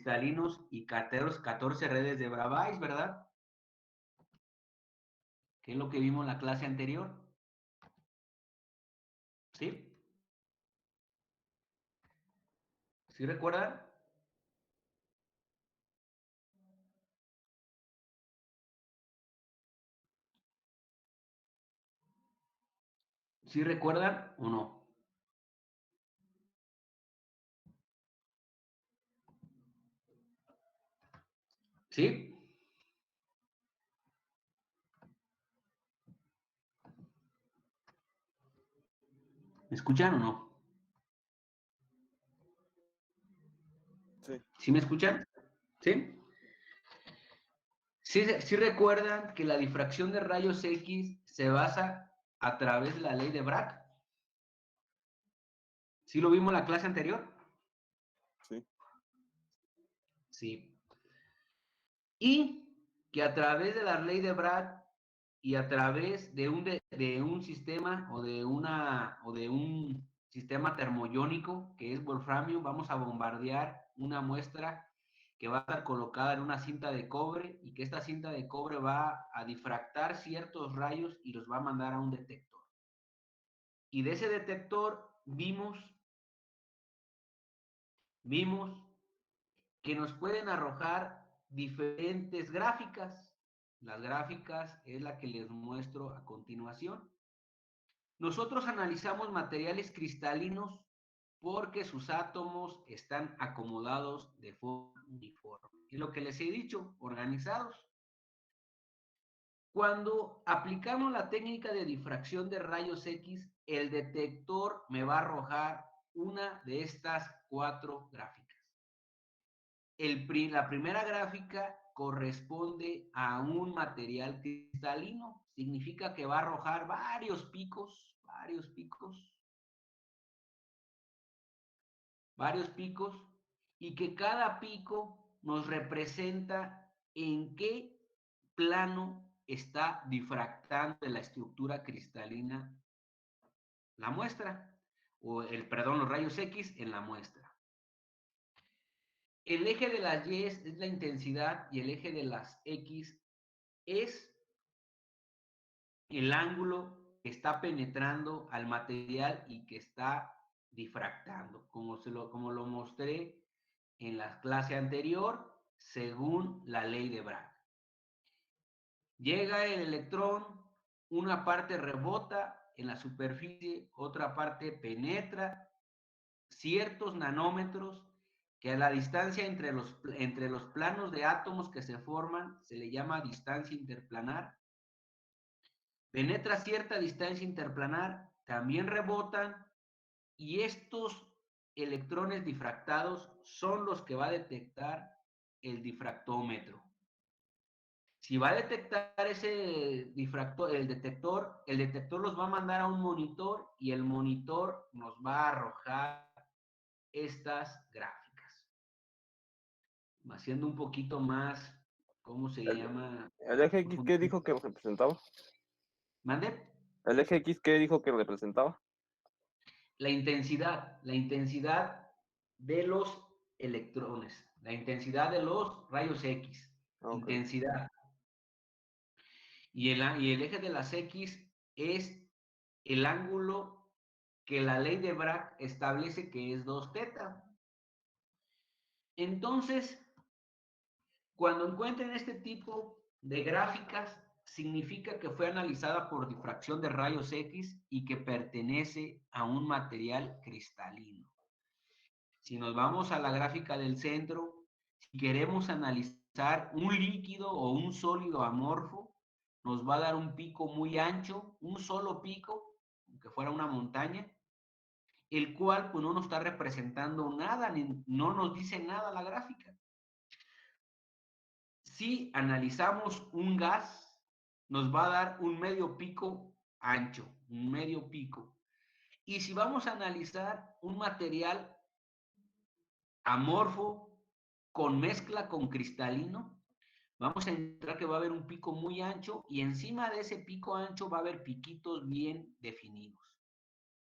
cristalinos y 14 redes de Bravais, ¿verdad? Que es lo que vimos en la clase anterior. ¿Sí? ¿Sí recuerdan? ¿Sí recuerdan o no? ¿Sí? ¿Me escuchan o no? Sí. ¿Sí me escuchan? ¿Sí? ¿Sí recuerdan que la difracción de rayos X se basa a través de la ley de Bragg? ¿Sí lo vimos en la clase anterior? Sí. Sí. Y que a través de la ley de Bragg y a través de un sistema o de un sistema termoiónico que es wolframio, vamos a bombardear una muestra que va a estar colocada en una cinta de cobre y que esta cinta de cobre va a difractar ciertos rayos y los va a mandar a un detector. Y de ese detector vimos que nos pueden arrojar diferentes gráficas. Las gráficas es la que les muestro a continuación. Nosotros analizamos materiales cristalinos porque sus átomos están acomodados de forma uniforme. Y lo que les he dicho, organizados. Cuando aplicamos la técnica de difracción de rayos X, el detector me va a arrojar una de estas 4 gráficas. La primera gráfica corresponde a un material cristalino, significa que va a arrojar varios picos, y que cada pico nos representa en qué plano está difractando de la estructura cristalina la muestra, los rayos X en la muestra. El eje de las Y es la intensidad y el eje de las X es el ángulo que está penetrando al material y que está difractando, como lo mostré en la clase anterior, según la ley de Bragg. Llega el electrón, una parte rebota en la superficie, otra parte penetra ciertos nanómetros que a la distancia entre los planos de átomos que se forman se le llama distancia interplanar. Penetra cierta distancia interplanar, también rebotan y estos electrones difractados son los que va a detectar el difractómetro. Si va a detectar ese difractor, el detector los va a mandar a un monitor y el monitor nos va a arrojar estas gráficas. Haciendo un poquito más, ¿cómo se llama? ¿El eje X qué dijo que representaba? ¿Mande? ¿El eje X qué dijo que representaba? La intensidad de los electrones, la intensidad de los rayos X, Okay. intensidad. Y el eje de las X es el ángulo que la ley de Bragg establece que es 2 teta. Entonces, cuando encuentren este tipo de gráficas, significa que fue analizada por difracción de rayos X y que pertenece a un material cristalino. Si nos vamos a la gráfica del centro, si queremos analizar un líquido o un sólido amorfo, nos va a dar un pico muy ancho, un solo pico, aunque fuera una montaña, el cual pues no nos está representando nada, no nos dice nada la gráfica. Si analizamos un gas, nos va a dar un medio pico ancho, un medio pico. Y si vamos a analizar un material amorfo con mezcla con cristalino, vamos a encontrar que va a haber un pico muy ancho y encima de ese pico ancho va a haber piquitos bien definidos.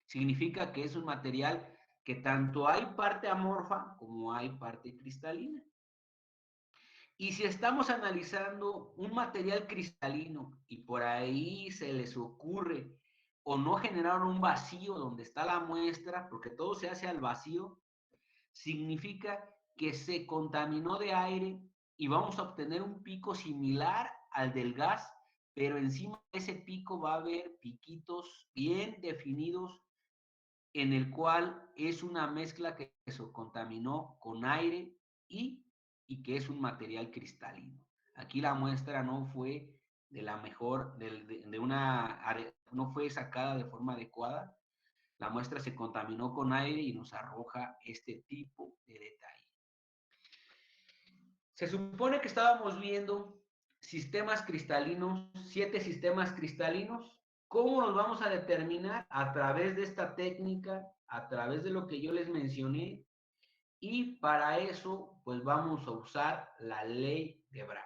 Significa que es un material que tanto hay parte amorfa como hay parte cristalina. Y si estamos analizando un material cristalino y por ahí se les ocurre o no generaron un vacío donde está la muestra, porque todo se hace al vacío, significa que se contaminó de aire y vamos a obtener un pico similar al del gas, pero encima de ese pico va a haber piquitos bien definidos en el cual es una mezcla que se contaminó con aire y, y que es un material cristalino. Aquí la muestra no fue de la mejor, de una, no fue sacada de forma adecuada. La muestra se contaminó con aire y nos arroja este tipo de detalle. Se supone que estábamos viendo sistemas cristalinos, 7 sistemas cristalinos. ¿Cómo los vamos a determinar? A través de esta técnica, a través de lo que yo les mencioné. Y para eso, pues vamos a usar la ley de Bragg.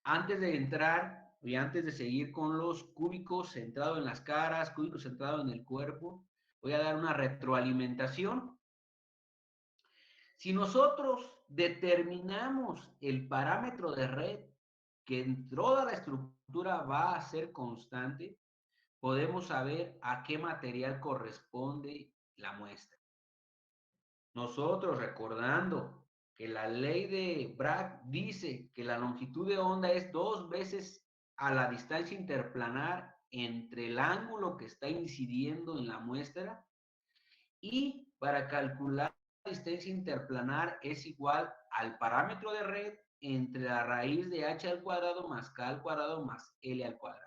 Antes de entrar y antes de seguir con los cúbicos centrados en las caras, cúbicos centrados en el cuerpo, voy a dar una retroalimentación. Si nosotros determinamos el parámetro de red que en toda la estructura va a ser constante, podemos saber a qué material corresponde la muestra. Nosotros recordando que la ley de Bragg dice que la longitud de onda es 2 veces a la distancia interplanar entre el ángulo que está incidiendo en la muestra, y para calcular la distancia interplanar es igual al parámetro de red entre la raíz de h al cuadrado más k al cuadrado más l al cuadrado.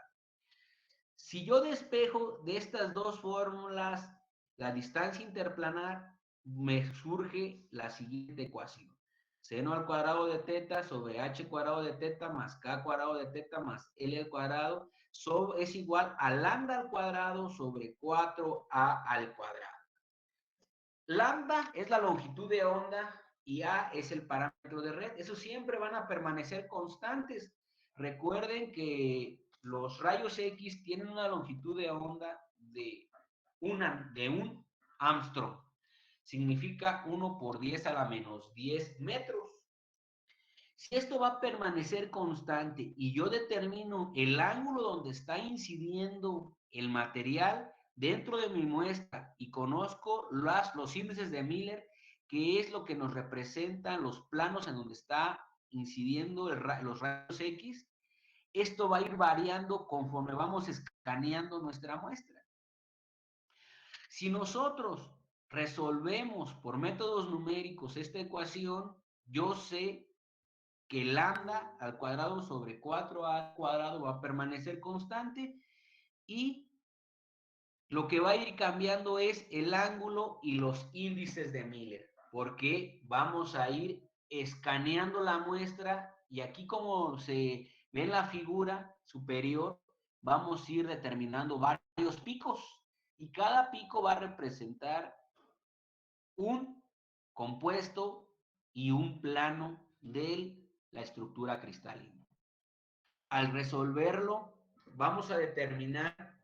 Si yo despejo de estas dos fórmulas la distancia interplanar, me surge la siguiente ecuación. Seno al cuadrado de teta sobre h cuadrado de teta más k cuadrado de teta más l al cuadrado es igual a lambda al cuadrado sobre 4a al cuadrado. Lambda es la longitud de onda y A es el parámetro de red. Esos siempre van a permanecer constantes. Recuerden que los rayos X tienen una longitud de onda de un Armstrong. Significa 1 por 10 a la menos 10 metros. Si esto va a permanecer constante y yo determino el ángulo donde está incidiendo el material dentro de mi muestra y conozco los índices de Miller, que es lo que nos representan los planos en donde está incidiendo los rayos X, esto va a ir variando conforme vamos escaneando nuestra muestra. Si nosotros resolvemos por métodos numéricos esta ecuación, yo sé que lambda al cuadrado sobre 4a al cuadrado va a permanecer constante y lo que va a ir cambiando es el ángulo y los índices de Miller, porque vamos a ir escaneando la muestra y aquí como se ve en la figura superior, vamos a ir determinando varios picos y cada pico va a representar un compuesto y un plano de la estructura cristalina. Al resolverlo, vamos a determinar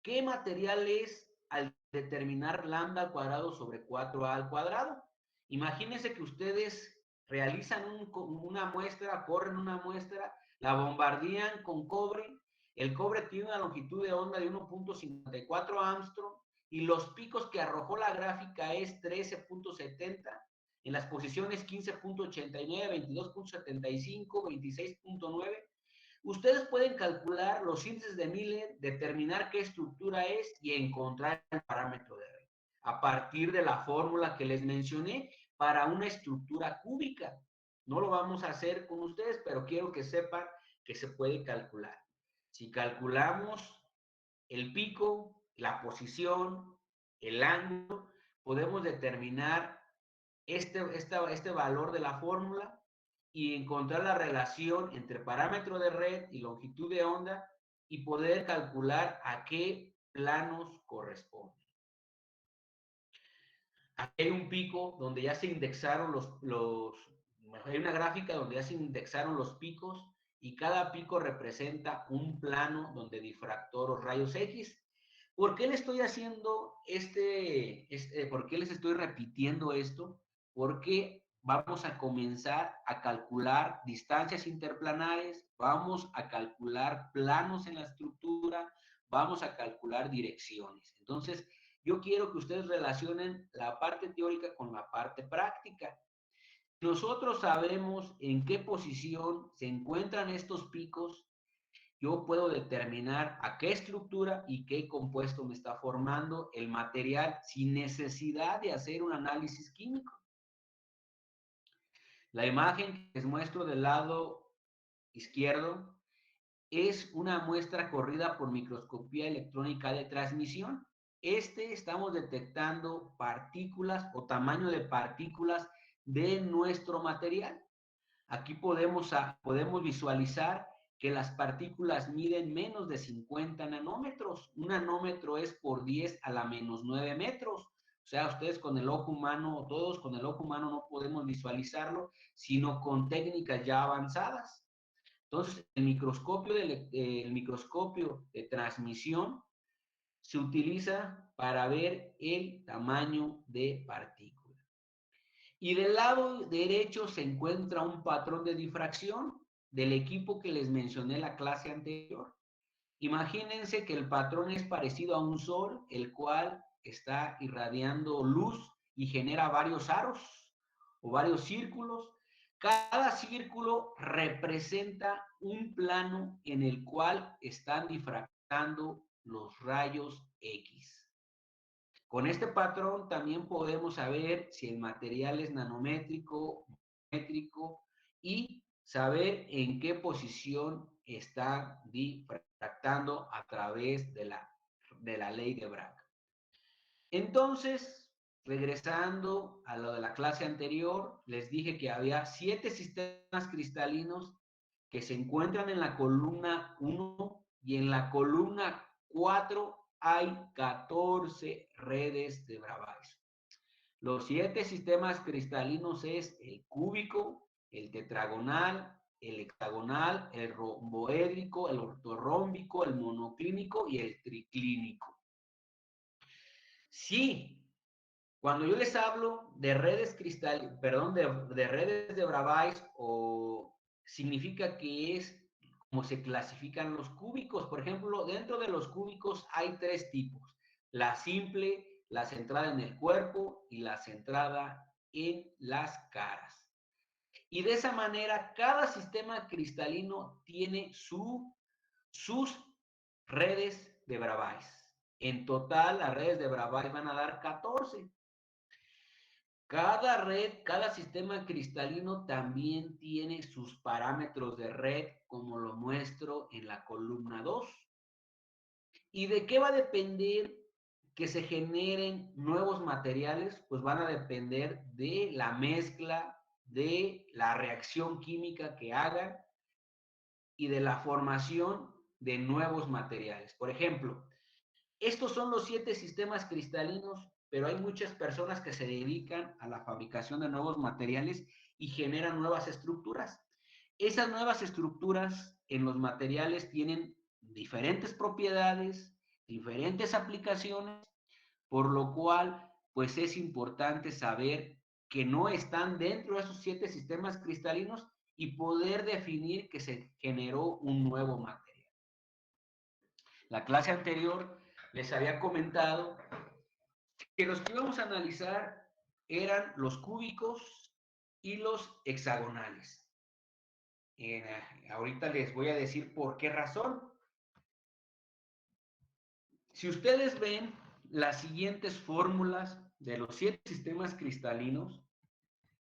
qué material es al determinar lambda al cuadrado sobre 4a al cuadrado. Imagínense que ustedes realizan una muestra, corren una muestra, la bombardean con cobre. El cobre tiene una longitud de onda de 1.54 Armstrong y los picos que arrojó la gráfica es 13.70 en las posiciones 15.89, 22.75, 26.9. Ustedes pueden calcular los índices de Miller, determinar qué estructura es y encontrar el parámetro de red a partir de la fórmula que les mencioné para una estructura cúbica. No lo vamos a hacer con ustedes, pero quiero que sepan que se puede calcular. Si calculamos el pico, la posición, el ángulo, podemos determinar este valor de la fórmula y encontrar la relación entre parámetro de red y longitud de onda y poder calcular a qué planos corresponde. Aquí hay un pico donde ya se indexaron hay una gráfica donde ya se indexaron los picos y cada pico representa un plano donde difractó los rayos X. ¿Por qué le estoy haciendo por qué les estoy repitiendo esto? Porque vamos a comenzar a calcular distancias interplanares, vamos a calcular planos en la estructura, vamos a calcular direcciones. Entonces, yo quiero que ustedes relacionen la parte teórica con la parte práctica. Nosotros sabemos en qué posición se encuentran estos picos, yo puedo determinar a qué estructura y qué compuesto me está formando el material sin necesidad de hacer un análisis químico. La imagen que les muestro del lado izquierdo es una muestra corrida por microscopía electrónica de transmisión. Estamos detectando partículas o tamaño de partículas de nuestro material. Aquí podemos visualizar que las partículas miden menos de 50 nanómetros. Un nanómetro es por 10 a la menos 9 metros. O sea, ustedes con el ojo humano, todos con el ojo humano no podemos visualizarlo, sino con técnicas ya avanzadas. Entonces, el microscopio de transmisión se utiliza para ver el tamaño de partículas. Y del lado derecho se encuentra un patrón de difracción del equipo que les mencioné en la clase anterior. Imagínense que el patrón es parecido a un sol, el cual está irradiando luz y genera varios aros o varios círculos. Cada círculo representa un plano en el cual están difractando los rayos X. Con este patrón también podemos saber si el material es nanométrico, métrico y saber en qué posición está difractando a través de la ley de Bragg. Entonces, regresando a lo de la clase anterior, les dije que había 7 sistemas cristalinos que se encuentran en la columna 1 y en la columna 4 hay 14 redes de Bravais. Los 7 sistemas cristalinos es el cúbico, el tetragonal, el hexagonal, el romboédrico, el ortorrómbico, el monoclínico y el triclínico. Sí, cuando yo les hablo de redes de redes de Bravais, o significa que es como se clasifican los cúbicos. Por ejemplo, dentro de los cúbicos hay 3 tipos: la simple, la centrada en el cuerpo y la centrada en las caras. Y de esa manera, cada sistema cristalino tiene sus redes de Bravais. En total, las redes de Bravais van a dar 14. Cada red, cada sistema cristalino también tiene sus parámetros de red, como lo muestro en la columna 2. ¿Y de qué va a depender que se generen nuevos materiales? Pues van a depender de la mezcla, de la reacción química que hagan y de la formación de nuevos materiales. Por ejemplo, estos son los 7 sistemas cristalinos, pero hay muchas personas que se dedican a la fabricación de nuevos materiales y generan nuevas estructuras. Esas nuevas estructuras en los materiales tienen diferentes propiedades, diferentes aplicaciones, por lo cual, pues es importante saber que no están dentro de esos 7 sistemas cristalinos y poder definir que se generó un nuevo material. La clase anterior les había comentado que los que íbamos a analizar eran los cúbicos y los hexagonales. Ahorita les voy a decir por qué razón. Si ustedes ven las siguientes fórmulas de los 7 sistemas cristalinos,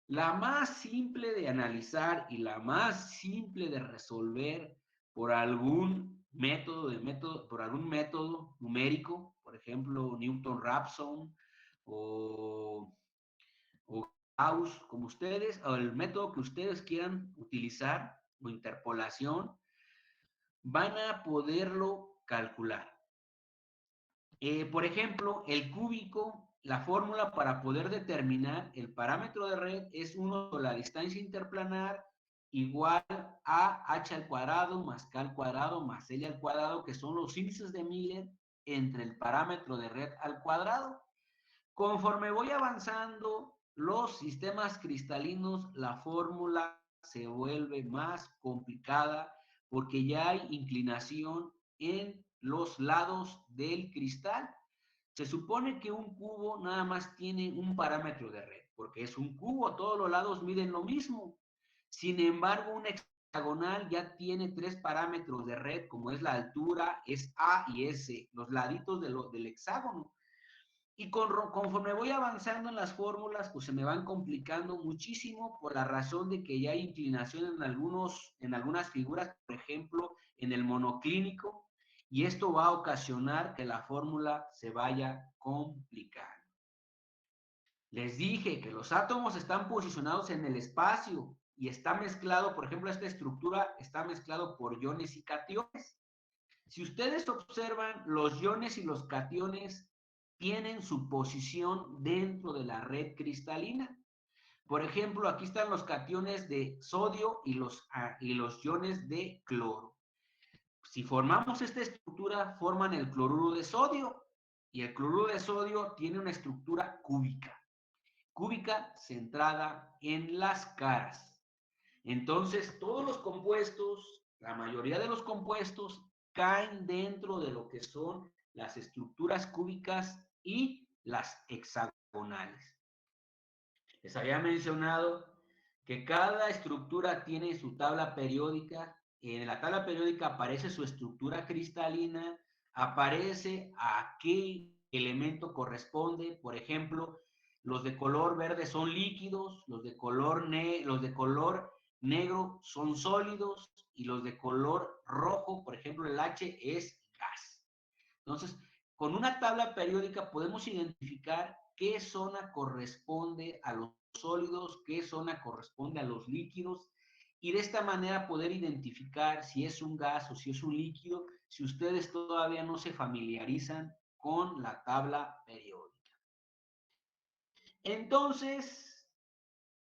la más simple de analizar y la más simple de resolver por algún método numérico, por ejemplo, Newton-Raphson o Gauss, como ustedes, o el método que ustedes quieran utilizar, o interpolación, van a poderlo calcular. Por ejemplo, el cúbico, la fórmula para poder determinar el parámetro de red es 1 sobre la distancia interplanar igual a h al cuadrado más k al cuadrado más l al cuadrado, que son los índices de Miller entre el parámetro de red al cuadrado. Conforme voy avanzando los sistemas cristalinos, la fórmula se vuelve más complicada porque ya hay inclinación en los lados del cristal. Se supone que un cubo nada más tiene un parámetro de red, porque es un cubo, todos los lados miden lo mismo. Sin embargo, un hexagonal ya tiene 3 parámetros de red, como es la altura, es A y S, los laditos del hexágono. Y conforme voy avanzando en las fórmulas, pues se me van complicando muchísimo por la razón de que ya hay inclinación en algunas figuras, por ejemplo, en el monoclínico, y esto va a ocasionar que la fórmula se vaya complicando. Les dije que los átomos están posicionados en el espacio y está mezclado, por ejemplo, esta estructura está mezclado por iones y cationes. Si ustedes observan, los iones y los cationes tienen su posición dentro de la red cristalina. Por ejemplo, aquí están los cationes de sodio y los iones de cloro. Si formamos esta estructura, forman el cloruro de sodio. Y el cloruro de sodio tiene una estructura cúbica. Cúbica centrada en las caras. Entonces, todos los compuestos, la mayoría de los compuestos, caen dentro de lo que son las estructuras cúbicas y las hexagonales. Les había mencionado que cada estructura tiene su tabla periódica. En la tabla periódica aparece su estructura cristalina, aparece a qué elemento corresponde. Por ejemplo, los de color verde son líquidos, los de color negro son sólidos y los de color rojo, por ejemplo, el H es gas. Entonces, con una tabla periódica podemos identificar qué zona corresponde a los sólidos, qué zona corresponde a los líquidos, y de esta manera poder identificar si es un gas o si es un líquido, si ustedes todavía no se familiarizan con la tabla periódica. Entonces,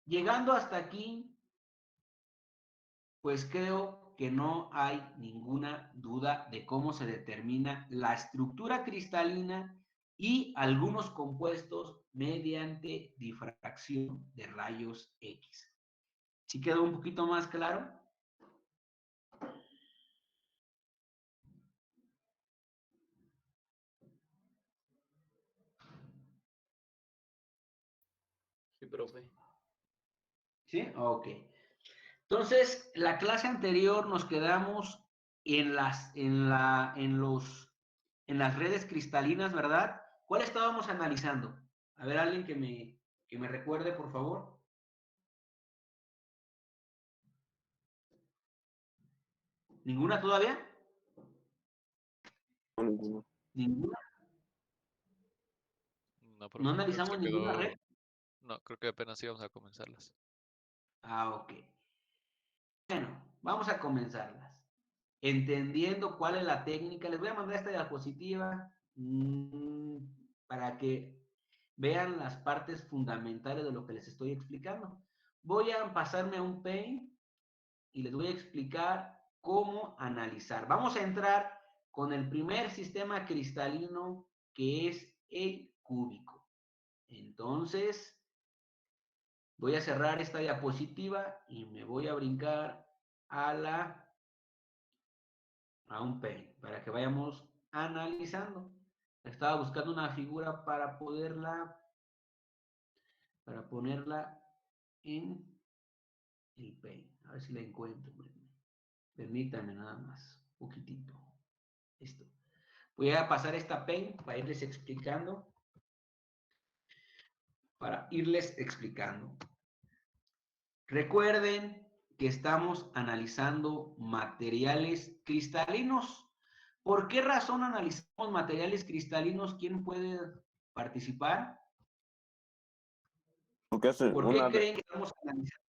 llegando hasta aquí, pues creo que no hay ninguna duda de cómo se determina la estructura cristalina y algunos compuestos mediante difracción de rayos X. ¿Sí quedó un poquito más claro? Sí, profe. ¿Sí? Ok. Entonces, la clase anterior nos quedamos en las redes cristalinas, ¿verdad? ¿Cuál estábamos analizando? A ver, alguien que me recuerde, por favor. ¿Ninguna todavía? Ninguno. ¿Ninguna? No, ¿No profe. analizamos ninguna red? No, creo que apenas íbamos a comenzarlas. Ah, ok. Bueno, vamos a comenzarlas. Entendiendo cuál es la técnica, les voy a mandar esta diapositiva para que vean las partes fundamentales de lo que les estoy explicando. Voy a pasarme un Paint y les voy a explicar cómo analizar. Vamos a entrar con el primer sistema cristalino, que es el cúbico. Entonces, voy a cerrar esta diapositiva y me voy a brincar a un Paint para que vayamos analizando. Estaba buscando una figura para ponerla en el Paint. A ver si la encuentro. Permítanme nada más, un poquitito. Listo. Voy a pasar esta Paint para irles explicando. Recuerden que estamos analizando materiales cristalinos. ¿Por qué razón analizamos materiales cristalinos? ¿Quién puede participar? Porque es ¿Por qué creen que estamos analizando?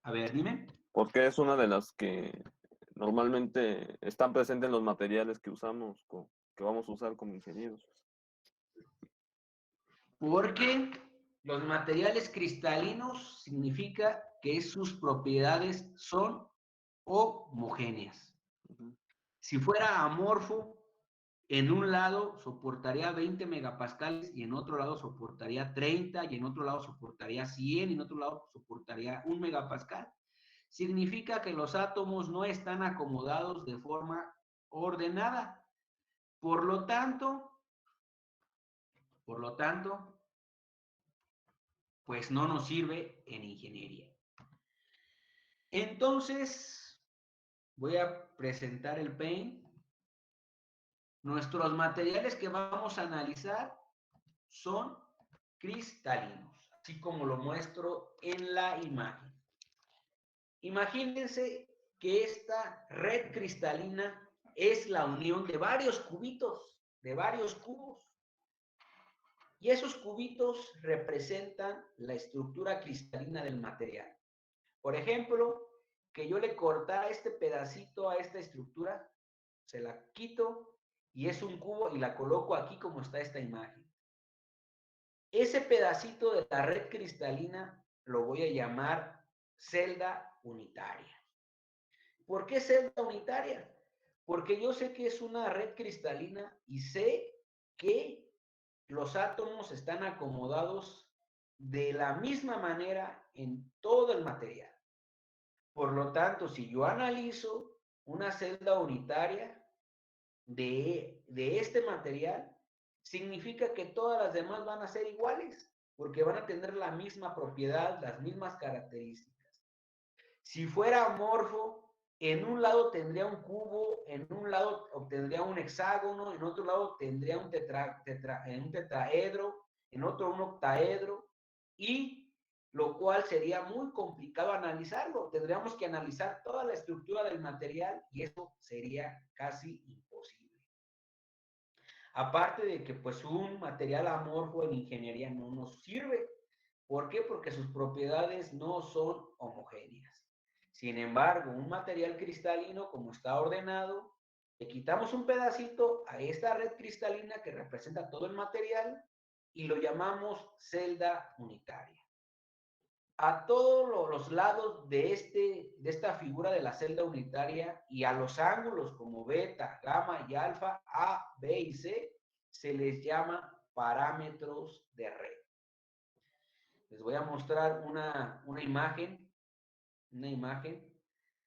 A ver, dime. porque es una de las que normalmente están presentes en los materiales que usamos, que vamos a usar como ingenieros. Porque los materiales cristalinos significa que sus propiedades son homogéneas. Si fuera amorfo, En un lado soportaría 20 megapascales y en otro lado soportaría 30 y en otro lado soportaría 100 y en otro lado soportaría 1 megapascal. Significa que los átomos no están acomodados de forma ordenada. Por lo tanto, pues no nos sirve en ingeniería. Entonces, voy a presentar el Paint. Nuestros materiales que vamos a analizar son cristalinos, así como lo muestro en la imagen. Imagínense que esta red cristalina es la unión de varios cubitos, de varios cubos. Y esos cubitos representan la estructura cristalina del material. Por ejemplo, que yo le cortara este pedacito a esta estructura, se la quito y es un cubo y la coloco aquí como está esta imagen. Ese pedacito de la red cristalina lo voy a llamar celda unitaria. ¿Por qué celda unitaria? Porque yo sé que es una red cristalina y sé que los átomos están acomodados de la misma manera en todo el material. Por lo tanto, si yo analizo una celda unitaria de este material, significa que todas las demás van a ser iguales, porque van a tener la misma propiedad, las mismas características. Si fuera amorfo, en un lado tendría un cubo, en un lado obtendría un hexágono, en otro lado tendría un tetraedro, en otro un octaedro, y lo cual sería muy complicado analizarlo. Tendríamos que analizar toda la estructura del material y eso sería casi imposible. Aparte de que pues un material amorfo en ingeniería no nos sirve. ¿Por qué? Porque sus propiedades no son homogéneas. Sin embargo, un material cristalino, como está ordenado, le quitamos un pedacito a esta red cristalina que representa todo el material y lo llamamos celda unitaria. A todos los lados de esta figura de la celda unitaria y a los ángulos como beta, gamma y alfa, A, B y C, se les llama parámetros de red. Les voy a mostrar una imagen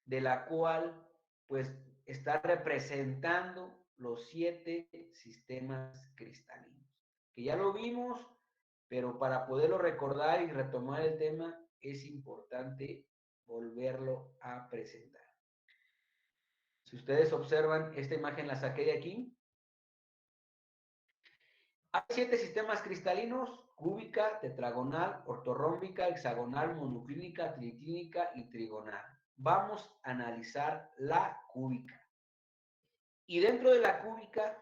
de la cual pues está representando los 7 sistemas cristalinos, que ya lo vimos, pero para poderlo recordar y retomar el tema es importante volverlo a presentar. Si ustedes observan, esta imagen la saqué de aquí. Hay 7 sistemas cristalinos: cúbica, tetragonal, ortorrómbica, hexagonal, monoclínica, triclínica y trigonal. Vamos a analizar la cúbica. Y dentro de la cúbica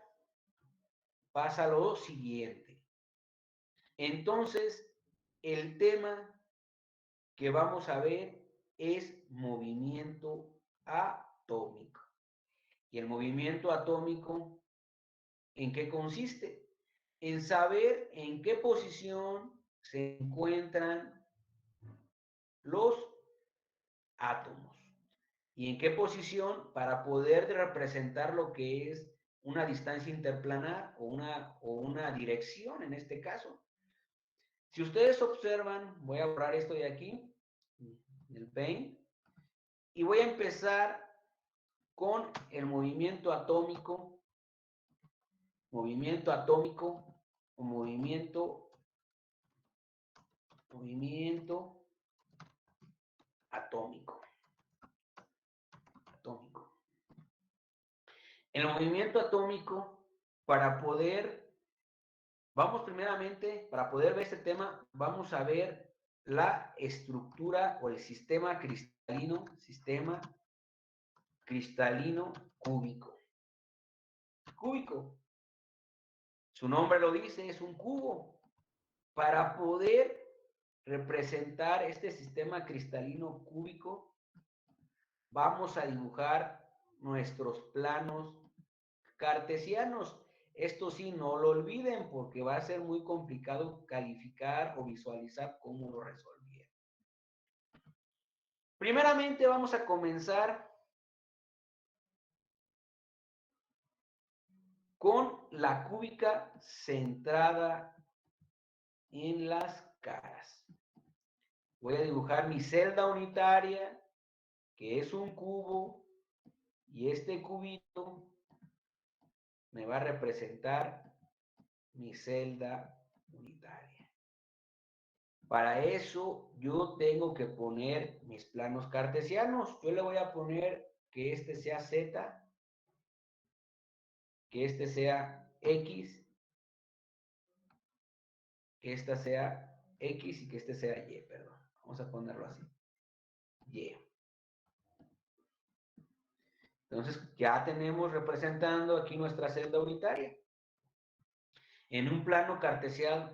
pasa lo siguiente. Entonces, el tema que vamos a ver es movimiento atómico. Y el movimiento atómico, ¿en qué consiste? En saber en qué posición se encuentran los átomos y en qué posición para poder representar lo que es una distancia interplanar o una dirección en este caso. Si ustedes observan, voy a borrar esto de aquí, el Paint, y voy a empezar con el movimiento atómico o movimiento atómico. El movimiento atómico, para poder ver este tema, vamos a ver la estructura o el sistema cristalino cúbico. Cúbico, su nombre lo dice, es un cubo. Para poder representar este sistema cristalino cúbico, vamos a dibujar nuestros planos cartesianos. Esto sí, no lo olviden porque va a ser muy complicado calificar o visualizar cómo lo resolvieron. Primeramente vamos a comenzar con la cúbica centrada en las caras. Voy a dibujar mi celda unitaria, que es un cubo, y este cubito me va a representar mi celda unitaria. Para eso yo tengo que poner mis planos cartesianos. Yo le voy a poner que este sea Z, que este sea X, que esta sea X y que este sea Y, perdón. Vamos a ponerlo así. Y. Entonces ya tenemos representando aquí nuestra celda unitaria en un plano cartesiano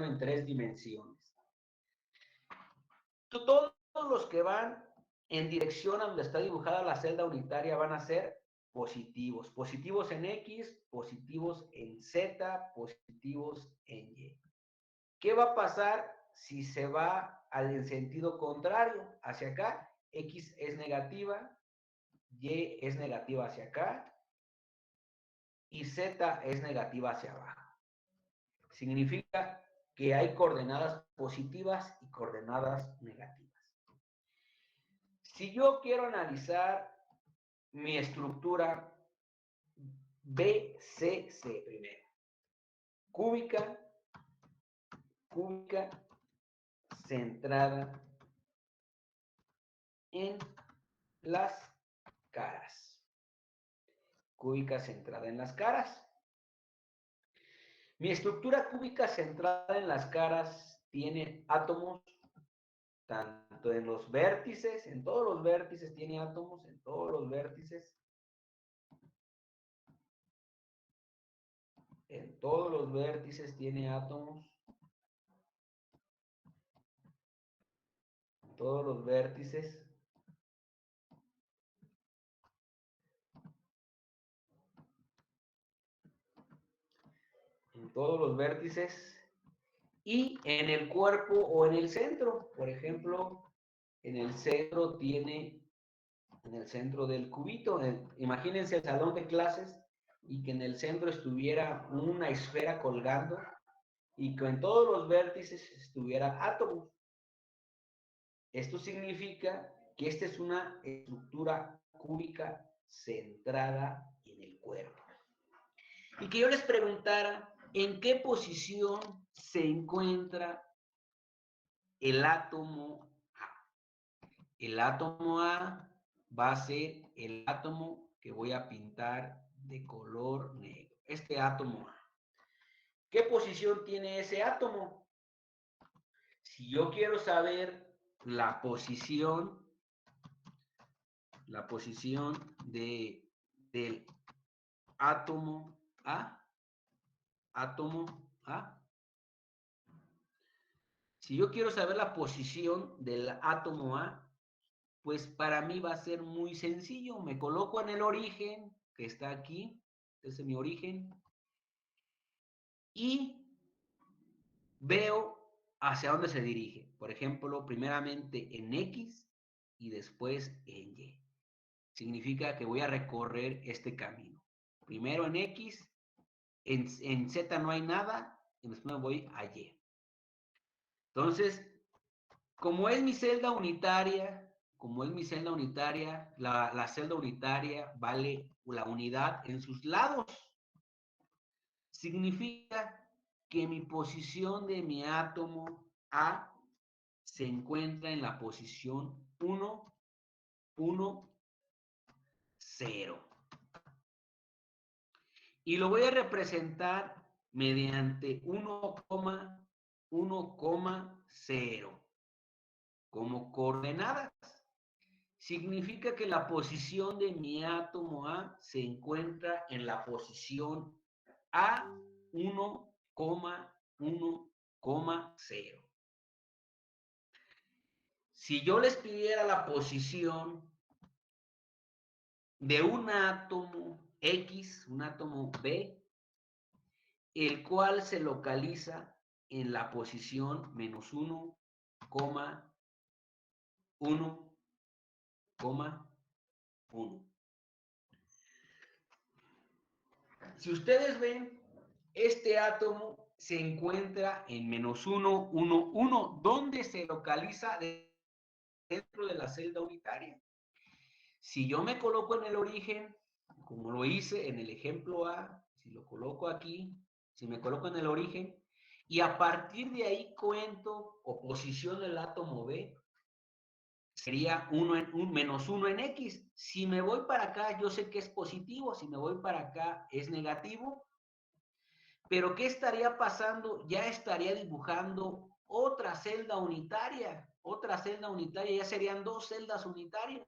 en 3 dimensiones. Todos los que van en dirección a donde está dibujada la celda unitaria van a ser positivos. Positivos en X, positivos en Z, positivos en Y. ¿Qué va a pasar si se va al sentido contrario? Hacia acá, X es negativa, Y es negativa hacia acá y Z es negativa hacia abajo. Significa que hay coordenadas positivas y coordenadas negativas. Si yo quiero analizar mi estructura BCC primero, cúbica centrada en las caras. Cúbica centrada en las caras. Mi estructura cúbica centrada en las caras tiene átomos, tanto en los vértices, en todos los vértices tiene átomos, en todos los vértices. En todos los vértices tiene átomos. En todos los vértices. En todos los vértices. Y en el cuerpo o en el centro. Por ejemplo, en el centro tiene, en el centro del cubito, imagínense el salón de clases y que en el centro estuviera una esfera colgando y que en todos los vértices estuviera átomos. Esto significa que esta es una estructura cúbica centrada en el cuerpo. Y que yo les preguntara en qué posición se encuentra el átomo A. El átomo A va a ser el átomo que voy a pintar de color negro. Este átomo A. ¿Qué posición tiene ese átomo? Si yo quiero saber la posición del átomo A, si yo quiero saber la posición del átomo A, pues para mí va a ser muy sencillo. Me coloco en el origen, que está aquí, ese es mi origen, y veo hacia dónde se dirige. Por ejemplo, primeramente en X y después en Y. Significa que voy a recorrer este camino. Primero en X, en Z no hay nada, y después me voy a Y. Entonces, como es mi celda unitaria, la celda unitaria vale la unidad en sus lados. Significa que mi posición de mi átomo A se encuentra en la posición 1, 1, 0. Y lo voy a representar mediante 1,0 como coordenadas. Significa que la posición de mi átomo A se encuentra en la posición A1,1,0. Si yo les pidiera la posición de un átomo X, un átomo B, el cual se localiza en la posición menos 1,1,1. Si ustedes ven, este átomo se encuentra en menos 1, 1, 1, donde se localiza dentro de la celda unitaria. Si yo me coloco en el origen, como lo hice en el ejemplo A, si lo coloco aquí, si me coloco en el origen, y a partir de ahí cuento o posiciono el átomo B, sería menos 1 en X. Si me voy para acá, yo sé que es positivo, si me voy para acá es negativo. Pero ¿qué estaría pasando? Ya estaría dibujando otra celda unitaria. Otra celda unitaria, ya serían dos celdas unitarias.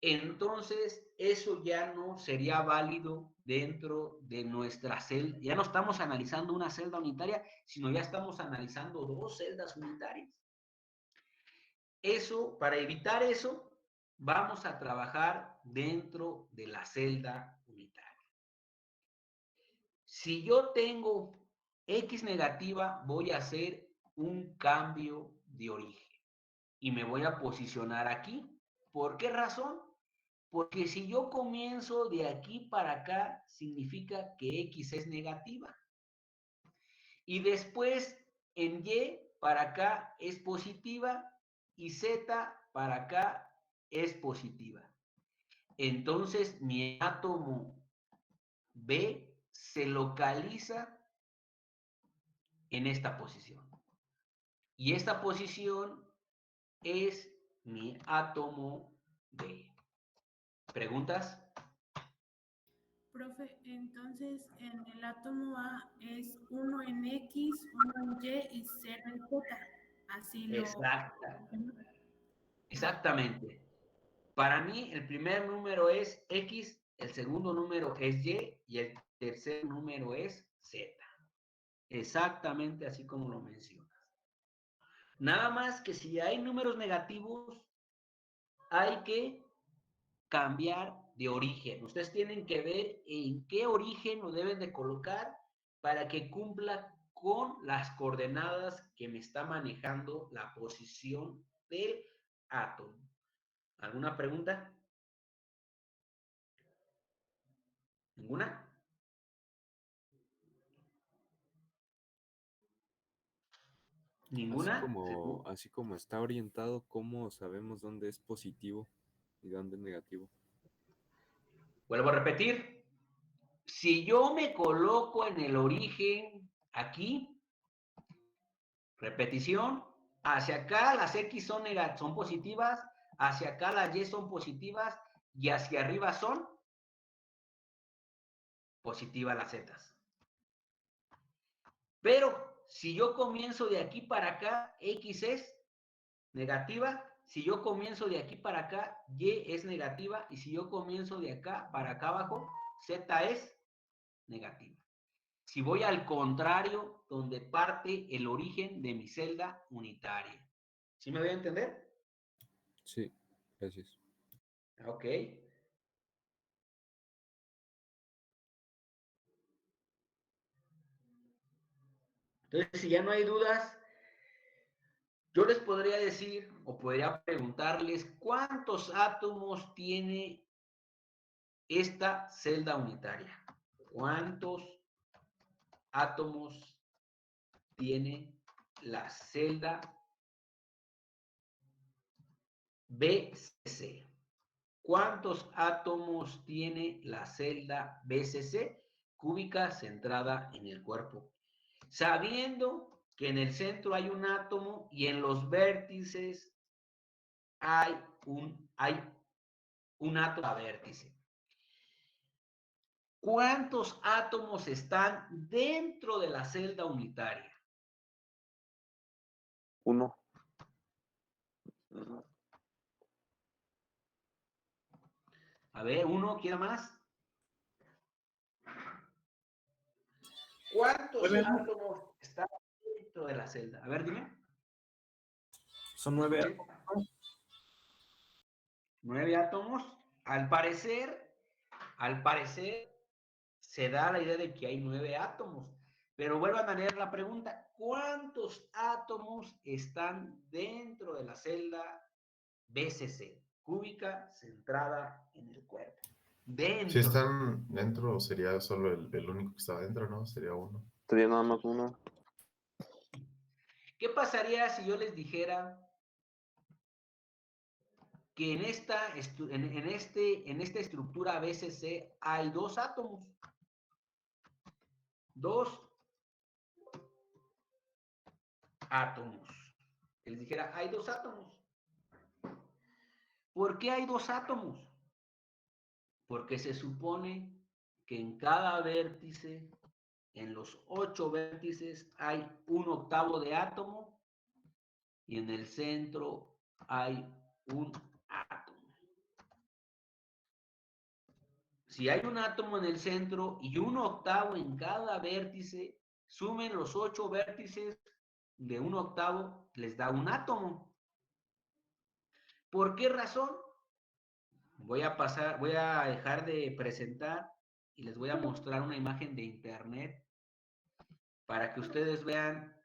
Entonces, eso ya no sería válido dentro de nuestra celda. Ya no estamos analizando una celda unitaria, sino ya estamos analizando dos celdas unitarias. Eso, para evitar eso, vamos a trabajar dentro de la celda unitaria. Si yo tengo X negativa, voy a hacer un cambio de origen y me voy a posicionar aquí. ¿Por qué razón? Porque si yo comienzo de aquí para acá, significa que X es negativa. Y después en Y para acá es positiva y Z para acá es positiva. Entonces mi átomo B se localiza en esta posición. Y esta posición es mi átomo B. ¿Preguntas? Profe, entonces en el átomo A es 1 en X, 1 en Y y 0 en Z. Así lo... Exactamente. Para mí el primer número es X, el segundo número es Y y el tercer número es Z. Exactamente así como lo mencionas. Nada más que si hay números negativos, hay que cambiar de origen. Ustedes tienen que ver en qué origen lo deben de colocar para que cumpla con las coordenadas que me está manejando la posición del átomo. ¿Alguna pregunta? ¿Ninguna? ¿Ninguna? Así como está orientado, ¿cómo sabemos dónde es positivo y dónde es negativo? Vuelvo a repetir. Si yo me coloco en el origen aquí, repetición, hacia acá las X son positivas, hacia acá las Y son positivas y hacia arriba son positivas las Z. Pero si yo comienzo de aquí para acá, X es negativa. Si yo comienzo de aquí para acá, Y es negativa. Y si yo comienzo de acá para acá abajo, Z es negativa. Si voy al contrario, donde parte el origen de mi celda unitaria. ¿Sí me voy a entender? Sí, gracias. Ok. Entonces, si ya no hay dudas, yo les podría decir o podría preguntarles cuántos átomos tiene esta celda unitaria. ¿Cuántos átomos tiene la celda BCC? ¿Cuántos átomos tiene la celda BCC? Cúbica centrada en el cuerpo. Sabiendo que en el centro hay un átomo y en los vértices hay un átomo a vértice. ¿Cuántos átomos están dentro de la celda unitaria? 1. A ver, uno, ¿quién más? ¿Cuántos átomos están dentro de la celda? A ver, dime. Son 9 átomos. 9 átomos. Al parecer, se da la idea de que hay 9 átomos. Pero vuelvan a leer la pregunta. ¿Cuántos átomos están dentro de la celda BCC? Cúbica centrada en el cuerpo. Dentro. Si están dentro, sería solo el único que está dentro, ¿no? Sería uno. Sería nada más uno. ¿Qué pasaría si yo les dijera que en esta estructura BCC hay dos átomos? Dos átomos. Que les dijera, hay dos átomos. ¿Por qué hay dos átomos? Porque se supone que en cada vértice, en los 8 vértices, hay un octavo de átomo y en el centro hay un átomo. Si hay un átomo en el centro y un octavo en cada vértice, sumen los 8 vértices de un octavo, les da un átomo. ¿Por qué razón? Voy a dejar de presentar y les voy a mostrar una imagen de internet para que ustedes vean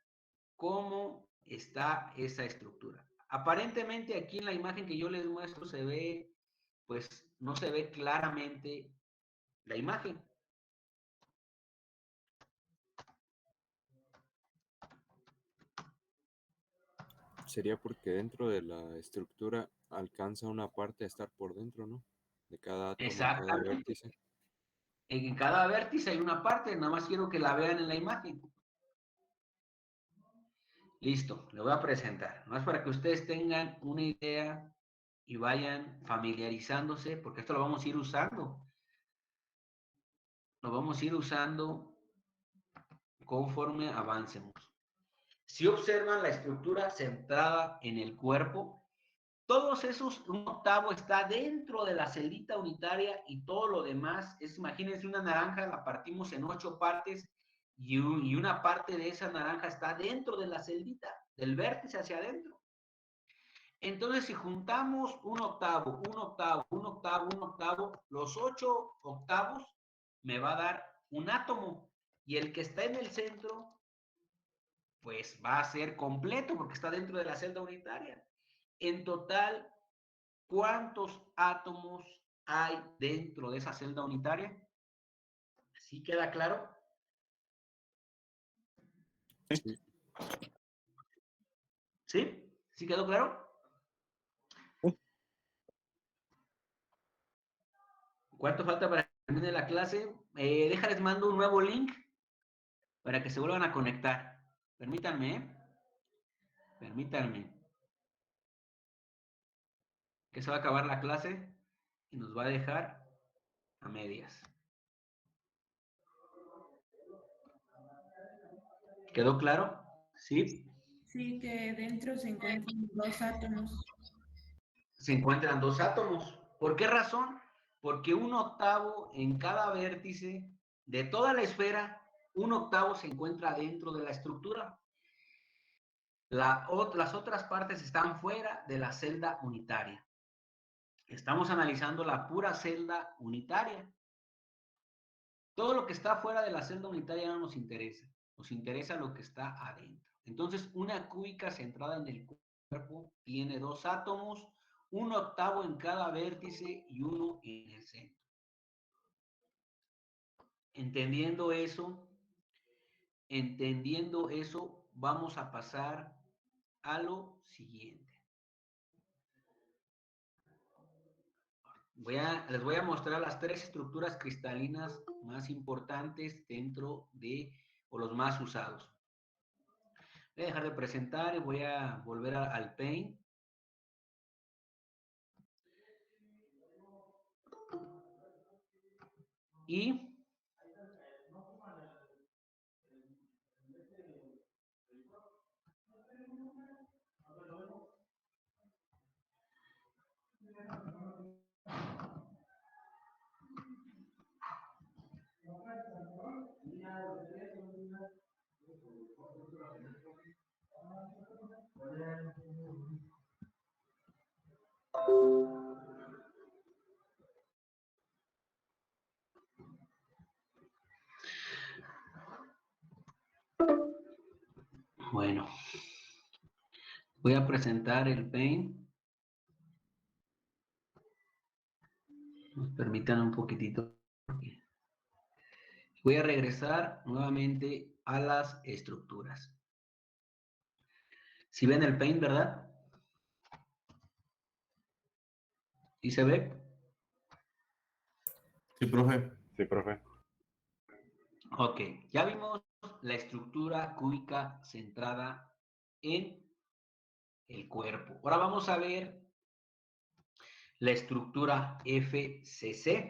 cómo está esa estructura. Aparentemente aquí en la imagen que yo les muestro se ve, pues no se ve claramente la imagen. Sería porque dentro de la estructura alcanza una parte a estar por dentro, ¿no? De cada átomo, cada Exactamente. vértice. En cada vértice hay una parte, nada más quiero que la vean en la imagen. Listo, le voy a presentar, más para que ustedes tengan una idea y vayan familiarizándose, porque esto lo vamos a ir usando. Lo vamos a ir usando conforme avancemos. Si observan la estructura centrada en el cuerpo, todos esos, un octavo está dentro de la celita unitaria y todo lo demás es, imagínense una naranja, la partimos en 8 partes y una parte de esa naranja está dentro de la celita, del vértice hacia adentro. Entonces, si juntamos un octavo, un octavo, un octavo, un octavo, los 8 octavos me va a dar un átomo y el que está en el centro pues va a ser completo porque está dentro de la celda unitaria. En total, ¿cuántos átomos hay dentro de esa celda unitaria? ¿Sí queda claro? Sí. ¿Sí? ¿Sí quedó claro? ¿Cuánto falta para que termine la clase? Déjales mando un nuevo link para que se vuelvan a conectar. Permítanme, ¿eh? Permítanme. Que se va a acabar la clase y nos va a dejar a medias. ¿Quedó claro? ¿Sí? Sí, que dentro se encuentran dos átomos. Se encuentran dos átomos. ¿Por qué razón? Porque un octavo en cada vértice de toda la esfera, un octavo se encuentra dentro de la estructura. Las otras partes están fuera de la celda unitaria. Estamos analizando la pura celda unitaria. Todo lo que está fuera de la celda unitaria no nos interesa. Nos interesa lo que está adentro. Entonces, una cúbica centrada en el cuerpo tiene dos átomos, un octavo en cada vértice y uno en el centro. Entendiendo eso, vamos a pasar a lo siguiente. Les voy a mostrar las 3 estructuras cristalinas más importantes dentro de, o los más usados. Voy a dejar de presentar y voy a volver al Paint. Y bueno, voy a presentar el Paint. Nos permitan un poquitito. Voy a regresar nuevamente a las estructuras. Si ven el Paint, ¿verdad? ¿Sí se ve? Sí, profe. Sí, profe. Ok, ya vimos la estructura cúbica centrada en el cuerpo. Ahora vamos a ver la estructura FCC.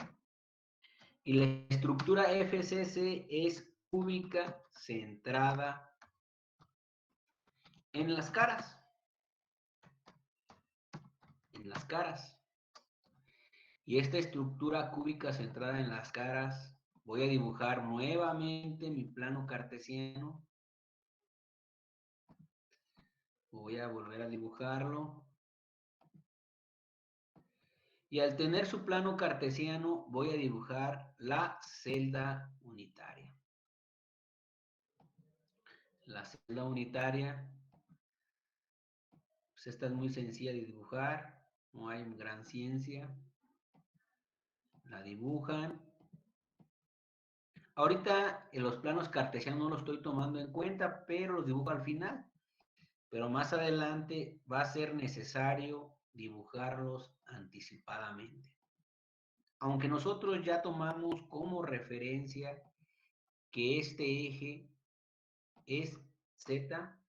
Y la estructura FCC es cúbica centrada en las caras. En las caras. Y esta estructura cúbica centrada en las caras, voy a dibujar nuevamente mi plano cartesiano. Voy a volver a dibujarlo. Y al tener su plano cartesiano, voy a dibujar la celda unitaria. La celda unitaria, pues esta es muy sencilla de dibujar, no hay gran ciencia. La dibujan. Ahorita en los planos cartesianos no los estoy tomando en cuenta, pero los dibujo al final. Pero más adelante va a ser necesario dibujarlos anticipadamente. Aunque nosotros ya tomamos como referencia que este eje es Z,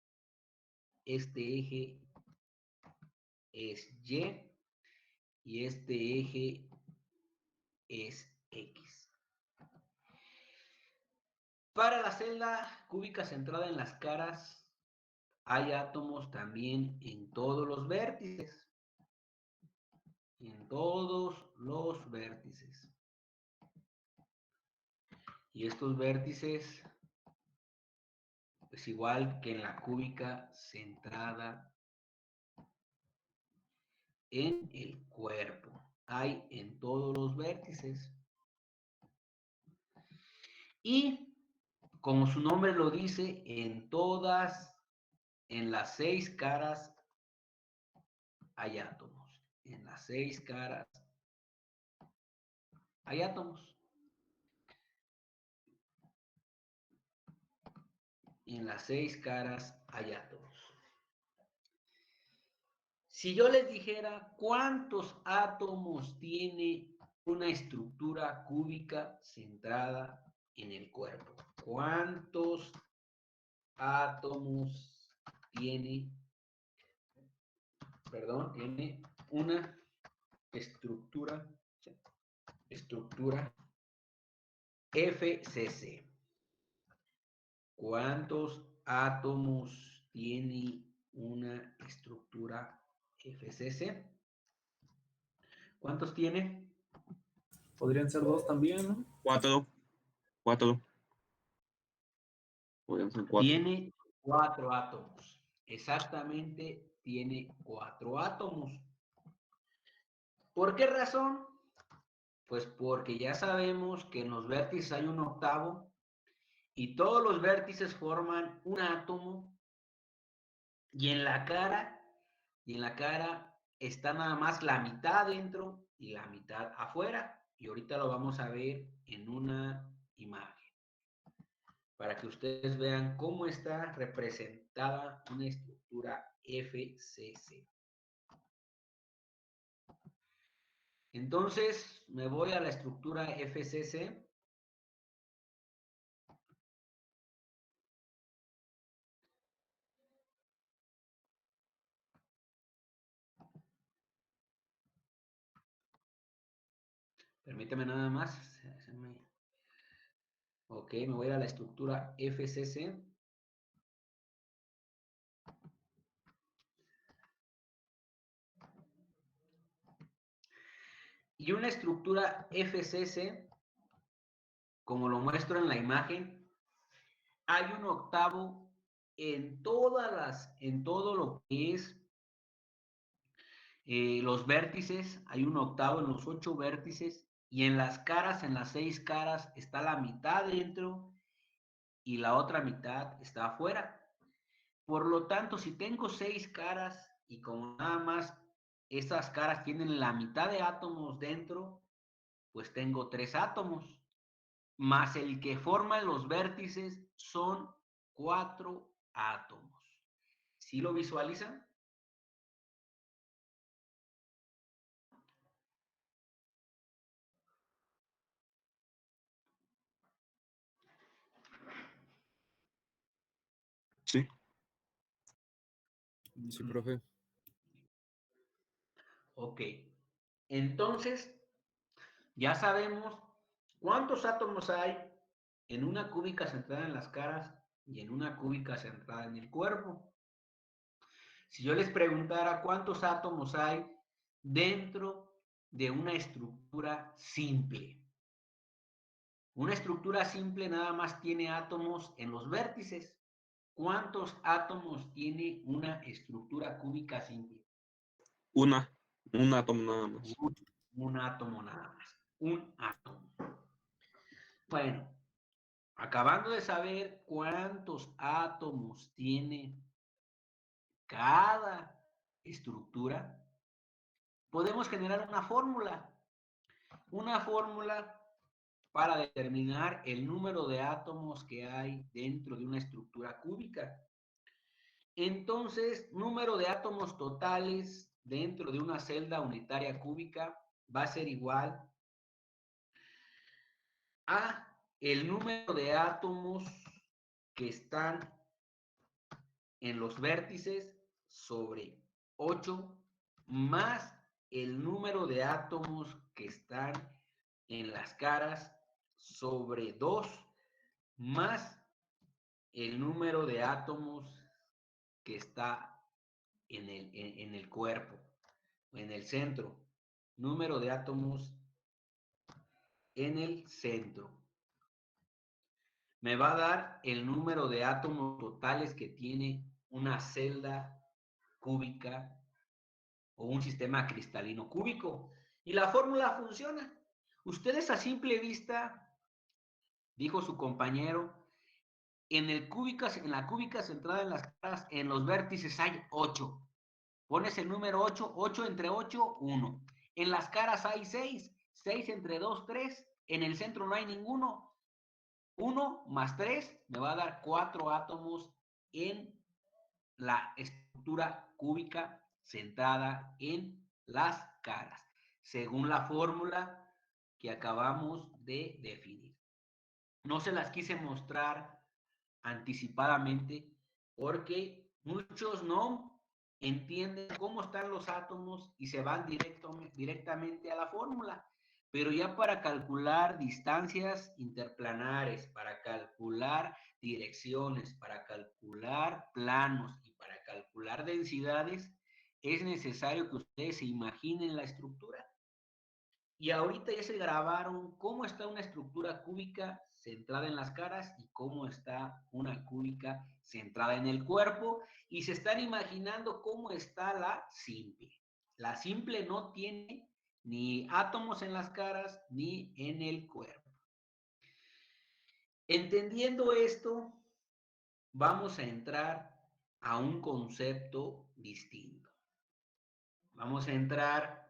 este eje es y este eje es X. Para la celda cúbica centrada en las caras, hay átomos también en todos los vértices. En todos los vértices. Y estos vértices, pues igual que en la cúbica centrada en el cuerpo, hay en todos los vértices. Y como su nombre lo dice, en las 6 caras hay átomos. En las 6 caras hay átomos. En las 6 caras hay átomos. Si yo les dijera cuántos átomos tiene una estructura cúbica centrada en el cuerpo, ¿cuántos átomos tiene una estructura FCC? ¿Cuántos átomos tiene una estructura FCC? ¿Cuántos tiene? Podrían ser 2 también, ¿no? 4. Podrían ser 4. Tiene 4 átomos. Exactamente, tiene 4 átomos. ¿Por qué razón? Pues porque ya sabemos que en los vértices hay un octavo y todos los vértices forman un átomo y en la cara está nada más la mitad dentro y la mitad afuera. Y ahorita lo vamos a ver en una imagen para que ustedes vean cómo está representada una estructura FCC. Entonces, me voy a la estructura FCC. Permíteme nada más. Ok, me voy a la estructura FCC. Y una estructura FCC, como lo muestro en la imagen, hay un octavo en todo lo que es los vértices, hay un octavo en los 8 vértices, y en las caras, en las 6 caras, está la mitad dentro y la otra mitad está afuera. Por lo tanto, si tengo 6 caras y como nada más estas caras tienen la mitad de átomos dentro, pues tengo 3 átomos, más el que forman los vértices son 4 átomos. ¿Sí lo visualizan? Sí. Sí, profe. Ok. Entonces, ya sabemos cuántos átomos hay en una cúbica centrada en las caras y en una cúbica centrada en el cuerpo. Si yo les preguntara cuántos átomos hay dentro de una estructura simple. Una estructura simple nada más tiene átomos en los vértices. ¿Cuántos átomos tiene una estructura cúbica simple? Un átomo nada más. Un átomo nada más. Un átomo. Bueno, acabando de saber cuántos átomos tiene cada estructura, podemos generar una fórmula. Una fórmula para determinar el número de átomos que hay dentro de una estructura cúbica. Entonces, número de átomos totales dentro de una celda unitaria cúbica va a ser igual a el número de átomos que están en los vértices sobre 8 más el número de átomos que están en las caras sobre 2 más el número de átomos que está en el cuerpo, en el centro. Número de átomos en el centro. Me va a dar el número de átomos totales que tiene una celda cúbica o un sistema cristalino cúbico. Y la fórmula funciona. Ustedes a simple vista, dijo su compañero, en la cúbica centrada en las caras, en los vértices hay 8. Pones el número 8, 8 entre 8, 1. En las caras hay 6, 6 entre 2, 3. En el centro no hay ninguno. 1 más 3 me va a dar 4 átomos en la estructura cúbica centrada en las caras, según la fórmula que acabamos de definir. No se las quise mostrar anticipadamente porque muchos no entienden cómo están los átomos y se van directamente a la fórmula. Pero ya para calcular distancias interplanares, para calcular direcciones, para calcular planos y para calcular densidades, es necesario que ustedes se imaginen la estructura. Y ahorita ya se grabaron cómo está una estructura cúbica centrada en las caras y cómo está una cúbica centrada en el cuerpo. Y se están imaginando cómo está la simple. La simple no tiene ni átomos en las caras ni en el cuerpo. Entendiendo esto, vamos a entrar a un concepto distinto. Vamos a entrar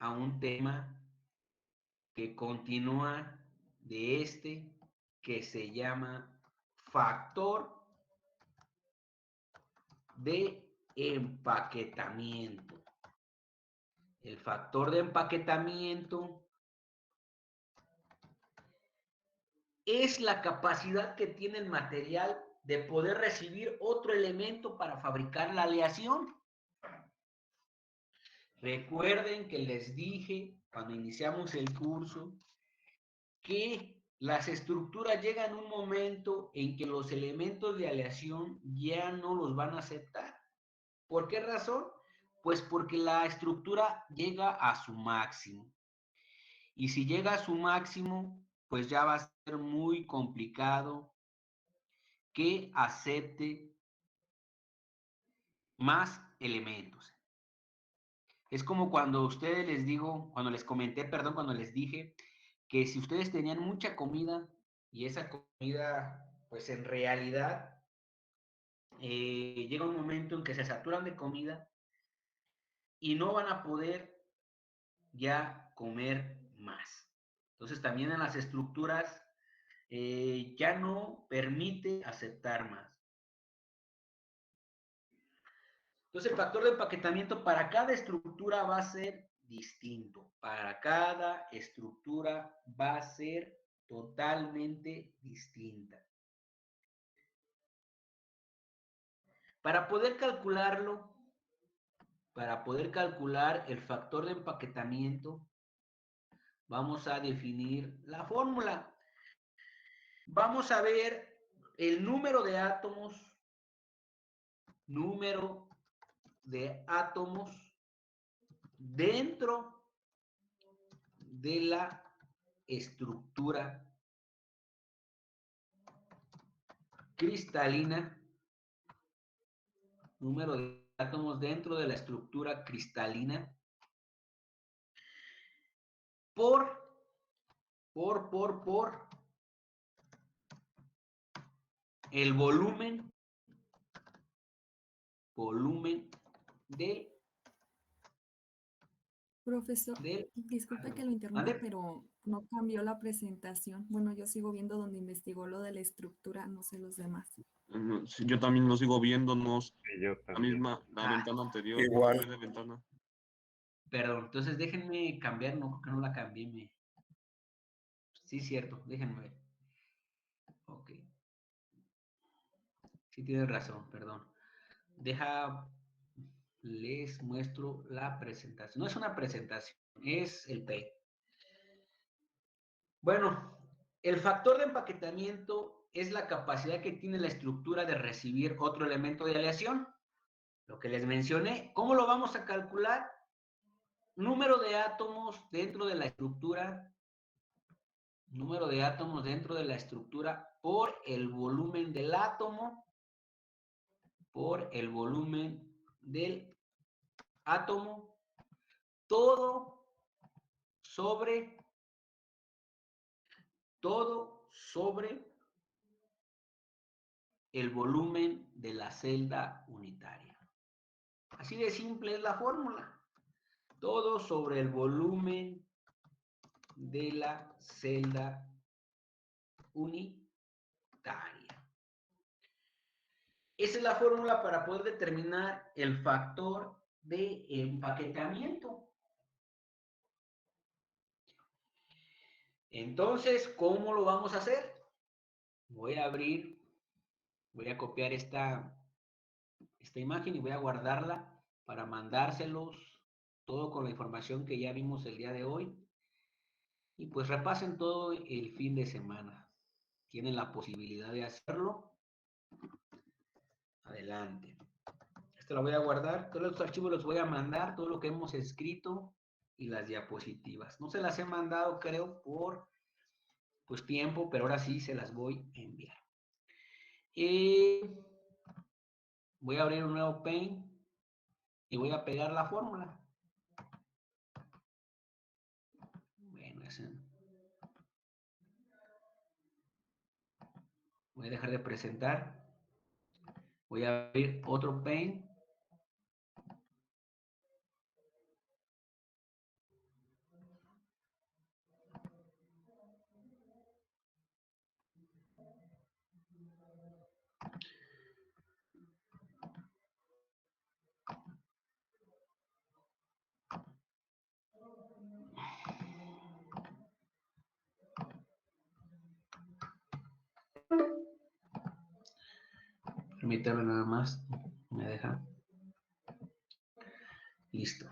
a un tema que continúa de este, que se llama factor de empaquetamiento. El factor de empaquetamiento es la capacidad que tiene el material de poder recibir otro elemento para fabricar la aleación. Recuerden que les dije cuando iniciamos el curso que las estructuras llegan a un momento en que los elementos de aleación ya no los van a aceptar. ¿Por qué razón? Pues porque la estructura llega a su máximo. Y si llega a su máximo, pues ya va a ser muy complicado que acepte más elementos. Es como cuando ustedes les digo, cuando les comenté, perdón, cuando les dije que si ustedes tenían mucha comida y esa comida, pues en realidad llega un momento en que se saturan de comida y no van a poder ya comer más. Entonces también en las estructuras ya no permite aceptar más. Entonces el factor de empaquetamiento para cada estructura va a ser distinto. Para cada estructura va a ser totalmente distinta. Para poder calcularlo, para poder calcular el factor de empaquetamiento, vamos a definir la fórmula. Vamos a ver el número de átomos dentro de la estructura cristalina, número de átomos dentro de la estructura cristalina, por el volumen de Profesor, disculpe que lo interrumpa, ¿Mande? pero no cambió la presentación. Bueno, yo sigo viendo donde investigó lo de la estructura, no sé los demás. Sí, yo también lo sigo viendo, no sé, Y yo la también. misma, la ventana anterior. Igual. cambio de ventana. Perdón, entonces déjenme cambiar, no, porque no la cambié. Sí, cierto, déjenme ver. Ok. Sí, tienes razón, perdón. Les muestro la presentación. No es una presentación, es el P. Bueno, el factor de empaquetamiento es la capacidad que tiene la estructura de recibir otro elemento de aleación. Lo que les mencioné, ¿cómo lo vamos a calcular? Número de átomos dentro de la estructura, por el volumen del átomo, todo sobre el volumen de la celda unitaria. Así de simple es la fórmula. Todo sobre el volumen de la celda unitaria. Esa es la fórmula para poder determinar el factor de empaquetamiento. Entonces, ¿cómo lo vamos a hacer? Voy a copiar esta imagen y voy a guardarla para mandárselos todo con la información que ya vimos el día de hoy. Y pues repasen todo el fin de semana. Tienen la posibilidad de hacerlo. Adelante. Esto lo voy a guardar. Todos los archivos los voy a mandar, todo lo que hemos escrito y las diapositivas. No se las he mandado, creo, por pues tiempo, pero ahora sí se las voy a enviar. Voy a abrir un nuevo Paint y voy a pegar la fórmula. Bueno, voy a dejar de presentar. Voy a abrir otro Paint. Permítame nada más. Me deja. Listo.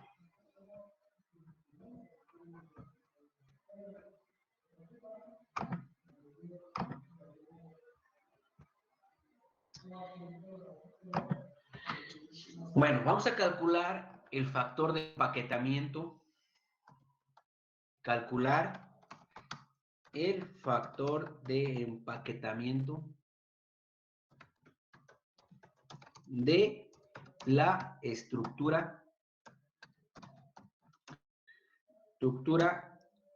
Bueno, vamos a calcular el factor de empaquetamiento. Calcular el factor de empaquetamiento de la estructura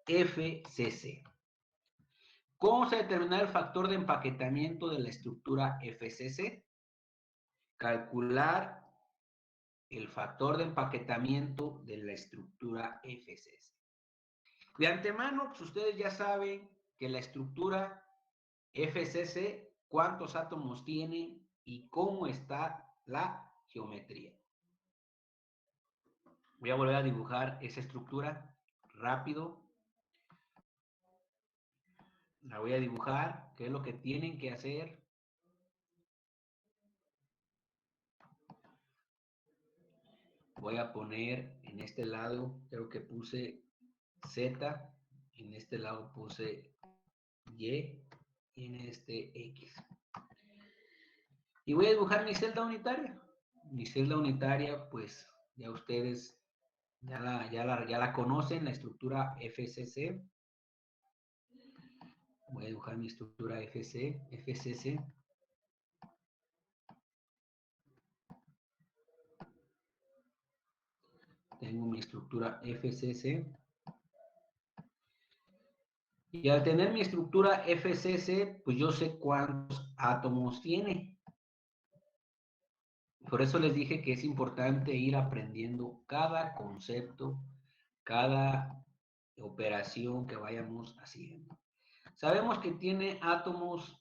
FCC. ¿Cómo se determina el factor de empaquetamiento de la estructura FCC? Calcular el factor de empaquetamiento de la estructura FCC. De antemano, pues ustedes ya saben que la estructura FCC, cuántos átomos tiene y cómo está la geometría. Voy a volver a dibujar esa estructura rápido. La voy a dibujar, qué es lo que tienen que hacer. Voy a poner en este lado, creo que puse Z, en este lado puse Y y en este X. Y voy a dibujar mi celda unitaria. Mi celda unitaria, pues ya ustedes ya la conocen, la estructura FCC. Voy a dibujar mi estructura FCC. Tengo mi estructura FCC. Y al tener mi estructura FCC, pues yo sé cuántos átomos tiene. Por eso les dije que es importante ir aprendiendo cada concepto, cada operación que vayamos haciendo. Sabemos que tiene átomos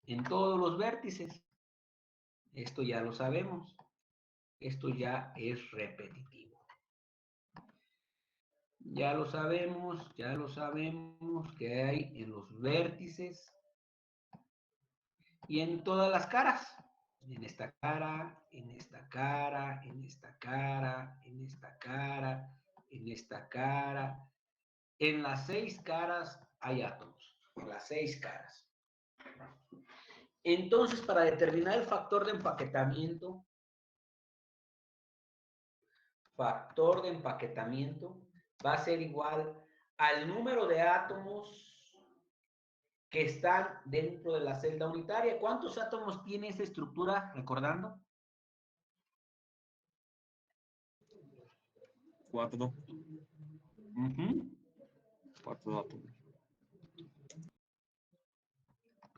en todos los vértices. Esto ya lo sabemos. Esto ya es repetitivo. Ya lo sabemos que hay en los vértices y en todas las caras. En esta cara, en esta cara, en esta cara, en esta cara, en esta cara. En las 6 caras hay átomos. En las 6 caras. Entonces, para determinar el factor de empaquetamiento va a ser igual al número de átomos que están dentro de la celda unitaria. ¿Cuántos átomos tiene esta estructura? Recordando. 4. Uh-huh. 4 átomos.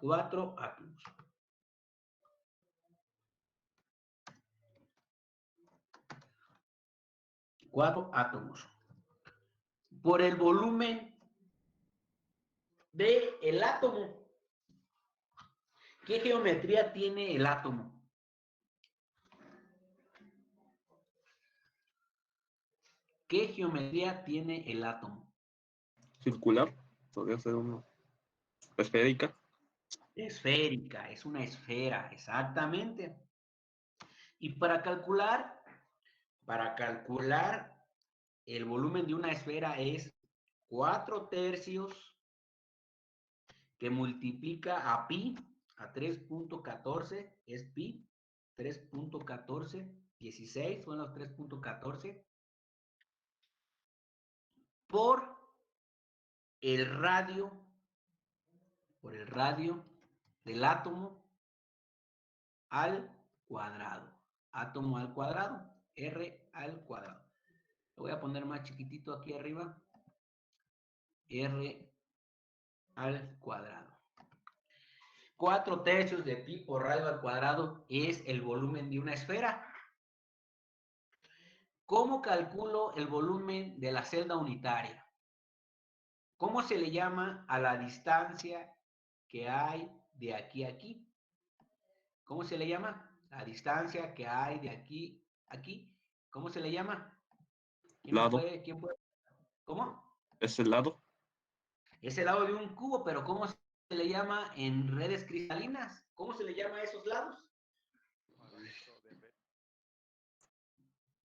4 átomos. Cuatro átomos. Por el volumen del átomo. ¿Qué geometría tiene el átomo? ¿Qué geometría tiene el átomo? Circular. Podría ser uno. Esférica. Esférica, es una esfera, exactamente. Y para calcular el volumen de una esfera es 4/3 que multiplica a pi, a 3.14, es pi, 3.14, 16 son los 3.14, por el radio del átomo al cuadrado. Átomo al cuadrado, R al cuadrado. Lo voy a poner más chiquitito aquí arriba. R al cuadrado. 4/3 de pi por radio al cuadrado es el volumen de una esfera. ¿Cómo calculo el volumen de la celda unitaria? ¿Cómo se le llama a la distancia que hay de aquí a aquí? ¿Cómo se le llama? La distancia que hay de aquí a aquí. ¿Cómo se le llama? Lado. ¿Quién puede? ¿Cómo? Es el lado. Es el lado de un cubo, pero ¿cómo se le llama en redes cristalinas? ¿Cómo se le llama a esos lados?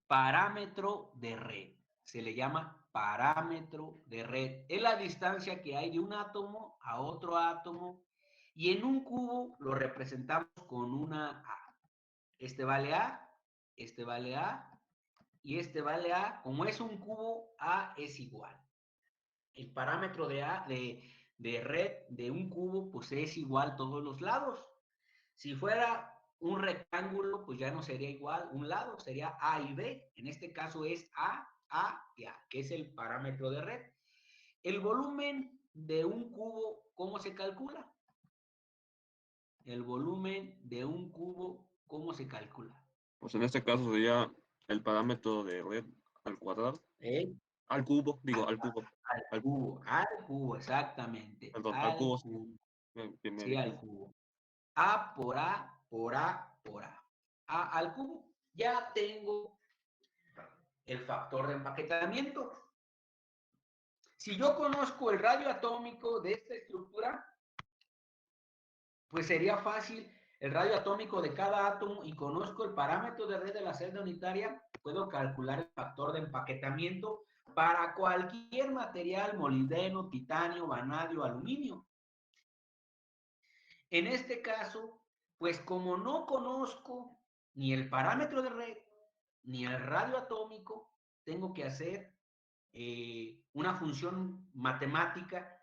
Parámetro de red. Se le llama parámetro de red. Es la distancia que hay de un átomo a otro átomo y en un cubo lo representamos con una A. Este vale A, este vale A y este vale A. Como es un cubo, A es igual. El parámetro de red de un cubo pues es igual todos los lados. Si fuera un rectángulo, pues ya no sería igual un lado, sería A y B. En este caso es A y A, que es el parámetro de red. El volumen de un cubo, ¿cómo se calcula? El volumen de un cubo, ¿cómo se calcula? Pues en este caso sería el parámetro de red al cuadrado. Al cubo, digo, al cubo. Al cubo, exactamente. Perdón, al Al cubo. cubo. Me Sí, al cubo. A por A, por A, por A. A al cubo. Ya tengo el factor de empaquetamiento. Si yo conozco el radio atómico de esta estructura, pues sería fácil el radio atómico de cada átomo y conozco el parámetro de red de la celda unitaria, puedo calcular el factor de empaquetamiento para cualquier material, molibdeno, titanio, vanadio, aluminio. En este caso, pues como no conozco ni el parámetro de red, ni el radio atómico, tengo que hacer una función matemática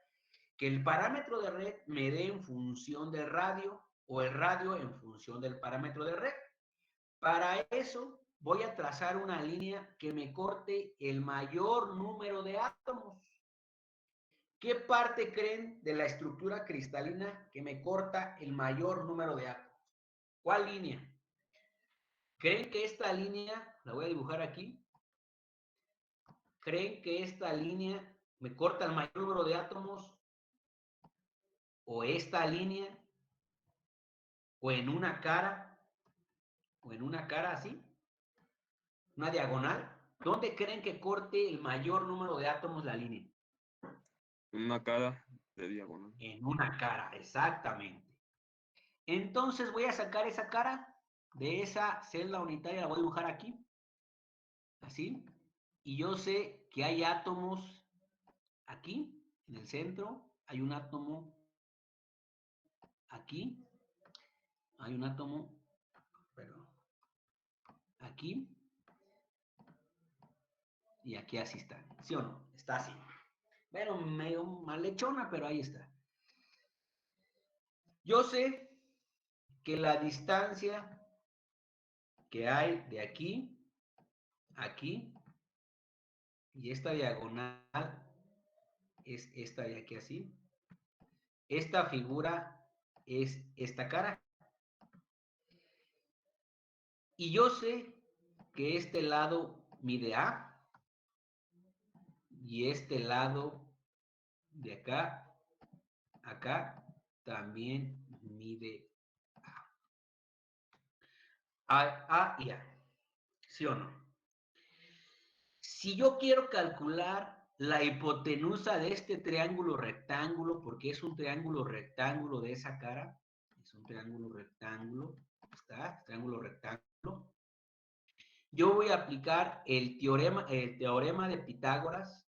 que el parámetro de red me dé en función del radio o el radio en función del parámetro de red. Para eso voy a trazar una línea que me corte el mayor número de átomos. ¿Qué parte creen de la estructura cristalina que me corta el mayor número de átomos? ¿Cuál línea? ¿Creen que esta línea, la voy a dibujar aquí, creen que esta línea me corta el mayor número de átomos o esta línea o en una cara así, una diagonal? ¿Dónde creen que corte el mayor número de átomos la línea? Una cara de diagonal. En una cara, exactamente. Entonces voy a sacar esa cara de esa celda unitaria, la voy a dibujar aquí, así, y yo sé que hay átomos aquí, en el centro, hay un átomo aquí, hay un átomo, perdón, aquí, y aquí así está, ¿sí o no? Está así. Bueno, medio malhechona, pero ahí está. Yo sé que la distancia que hay de aquí a aquí y esta diagonal es esta de aquí así. Esta figura es esta cara. Y yo sé que este lado mide A y este lado de acá, acá, también mide A y A. ¿Sí o no? Si yo quiero calcular la hipotenusa de este triángulo rectángulo, porque es un triángulo rectángulo de esa cara, es un triángulo rectángulo, ¿está? Triángulo rectángulo. Yo voy a aplicar el teorema de Pitágoras,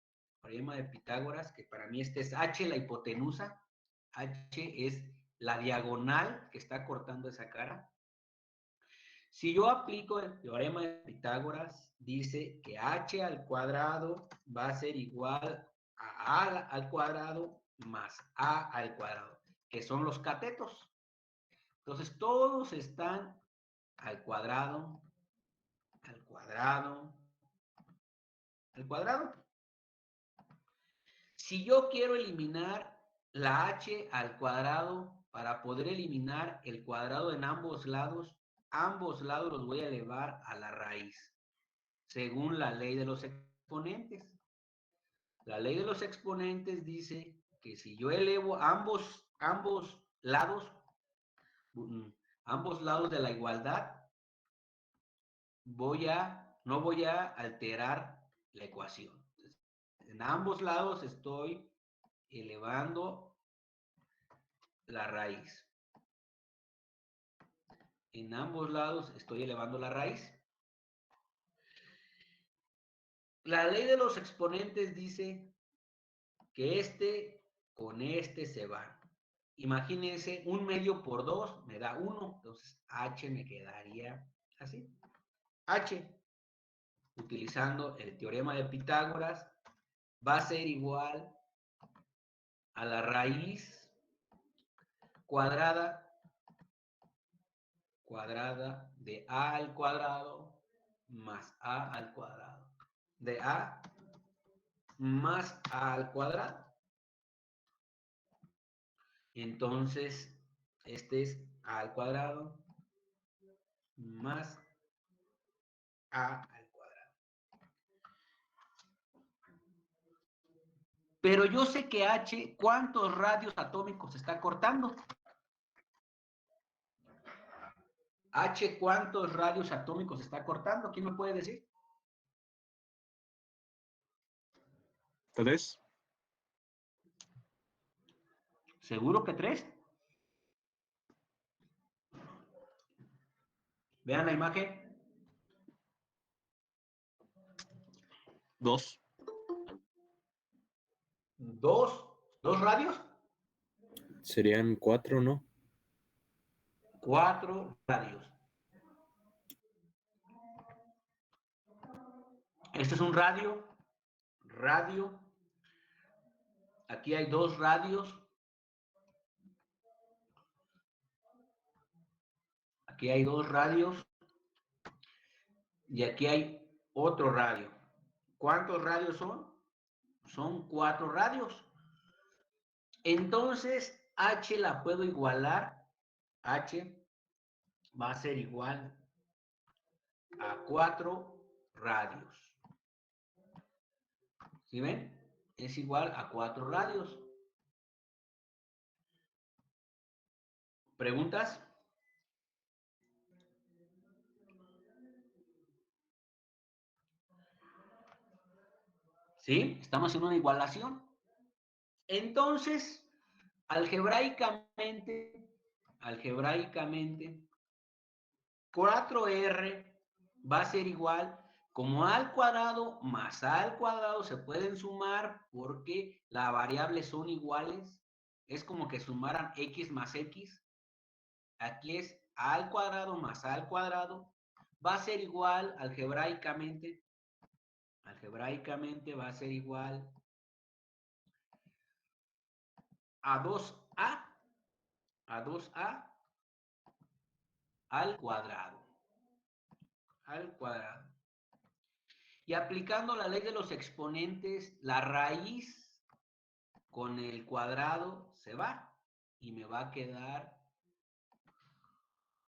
que para mí este es H, la hipotenusa. H es la diagonal que está cortando esa cara. Si yo aplico el teorema de Pitágoras, dice que h al cuadrado va a ser igual a al cuadrado más a al cuadrado, que son los catetos. Entonces, todos están al cuadrado, al cuadrado, al cuadrado. Si yo quiero eliminar la h al cuadrado, para poder eliminar el cuadrado en ambos lados los voy a elevar a la raíz, según la ley de los exponentes. La ley de los exponentes dice que si yo elevo ambos lados de la igualdad, no voy a alterar la ecuación. En ambos lados estoy elevando la raíz. En ambos lados estoy elevando la raíz. La ley de los exponentes dice que este con este se van. Imagínense, 1 medio por 2 me da 1, entonces h me quedaría así. H, utilizando el teorema de Pitágoras, va a ser igual a la raíz cuadrada de a al cuadrado más a al cuadrado. De a más a al cuadrado. Entonces, este es a al cuadrado más a al cuadrado. Pero yo sé que H, ¿cuántos radios atómicos está cortando? H, ¿cuántos radios atómicos está cortando? ¿Quién me puede decir? 3. ¿Seguro que 3? Vean la imagen. 2. ¿Dos radios? Serían 4, ¿no? 4 radios. Este es un radio. Radio. Aquí hay 2 radios. Aquí hay 2 radios. Y aquí hay otro radio. ¿Cuántos radios son? Son 4 radios. Entonces, H la puedo igualar. H va a ser igual a 4 radios. ¿Sí ven? Es igual a 4 radios. ¿Preguntas? ¿Sí? Estamos en una igualación. Entonces, algebraicamente, 4R va a ser igual, como A al cuadrado más A al cuadrado se pueden sumar porque las variables son iguales. Es como que sumaran X más X. Aquí es A al cuadrado más A al cuadrado. Va a ser igual, algebraicamente va a ser igual a 2A al cuadrado. Y aplicando la ley de los exponentes, la raíz con el cuadrado se va y me va a quedar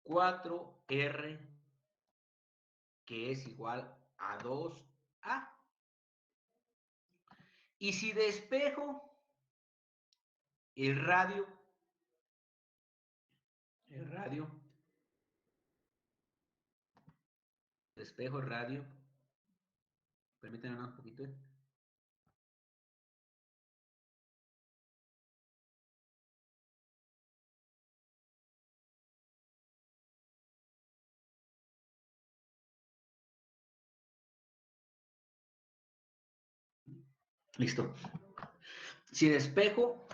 4R, que es igual a 2A. Y si despejo el radio, despejo el radio, permítanme un poquito. Listo. Si despejo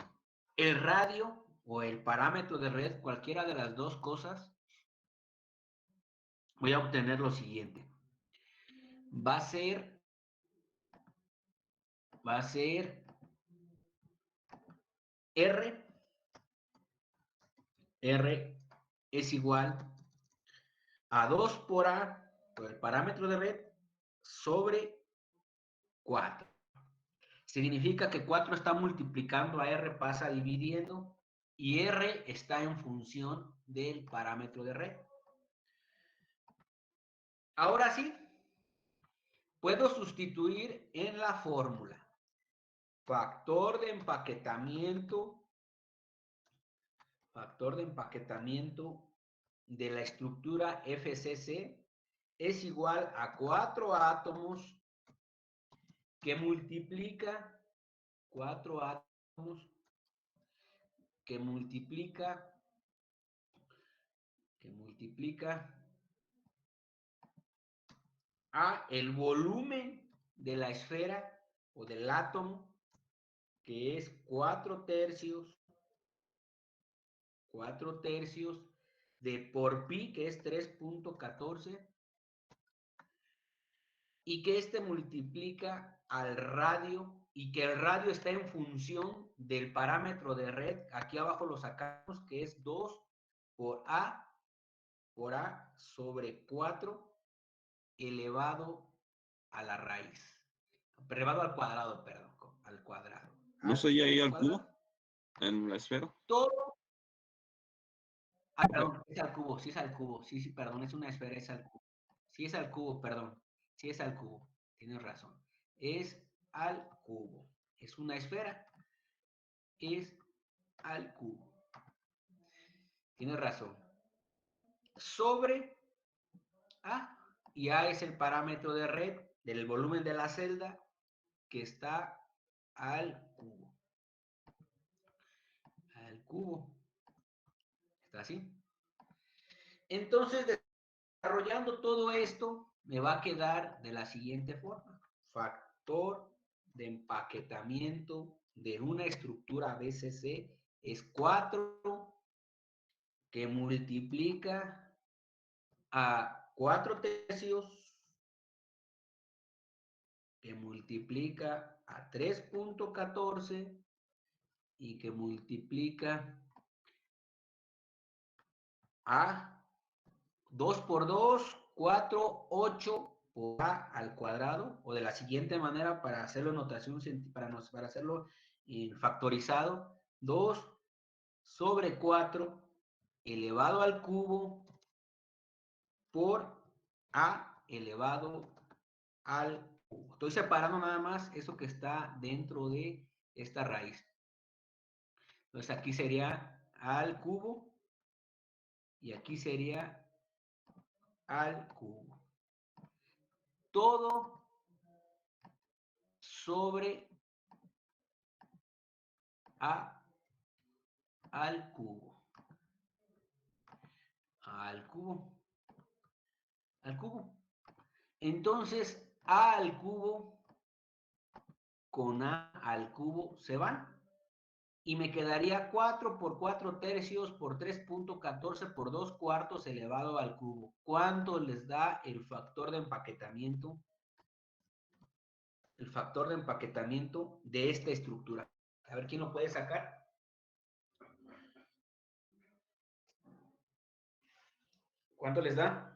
el radio o el parámetro de red, cualquiera de las dos cosas, voy a obtener lo siguiente. Va a ser R es igual a 2 por A, por el parámetro de red, sobre 4. Significa que 4 está multiplicando a R, pasa dividiendo, y R está en función del parámetro de red. Ahora sí, puedo sustituir en la fórmula. Factor de empaquetamiento de la estructura FCC es igual a 4 átomos que multiplica a el volumen de la esfera o del átomo, que es 4 tercios de por pi, que es 3.14, y que este multiplica al radio, y que el radio está en función del parámetro de red. Aquí abajo lo sacamos, que es 2 por A sobre 4 elevado a la raíz. Elevado al cuadrado, perdón, al cuadrado. ¿No sería ahí al cubo? ¿En la esfera? Todo. Perdón, es al cubo, sí es al cubo. Sí, perdón, es una esfera, es al cubo. Sí es al cubo, perdón. Sí es al cubo. Tienes razón. Es al cubo. es una esfera, es al cubo. Tienes razón. Sobre A, y A es el parámetro de red del volumen de la celda que está al cubo. Al cubo. ¿Está así? Entonces, desarrollando todo esto, me va a quedar de la siguiente forma. Factor de empaquetamiento de una estructura BCC es 4 que multiplica a 4 tercios, que multiplica a 3.14 y que multiplica a 2 por 2, 4, 8 por A al cuadrado, o de la siguiente manera para hacerlo en notación, para hacerlo factorizado, 2 sobre 4 elevado al cubo por A elevado al cubo. Estoy separando nada más eso que está dentro de esta raíz. Entonces aquí sería A al cubo y aquí sería al cubo. Todo sobre A al cubo. Al cubo. Al cubo. Entonces, A al cubo con A al cubo se van. Y me quedaría 4 por 4 tercios por 3.14 por 2 cuartos elevado al cubo. ¿Cuánto les da el factor de empaquetamiento? El factor de empaquetamiento de esta estructura. A ver quién lo puede sacar. ¿Cuánto les da?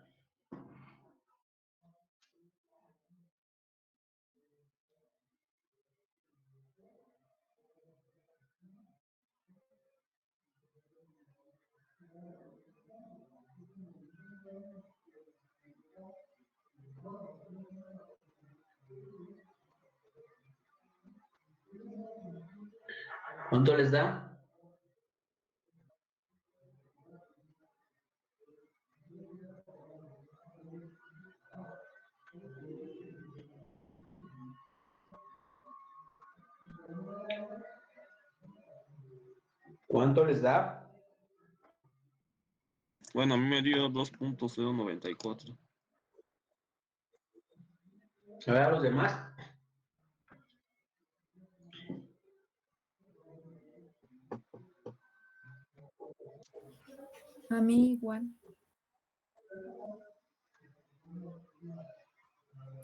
¿Cuánto les da? ¿Cuánto les da? Bueno, a mí me dio 2.094. A ver a los demás. A mí igual.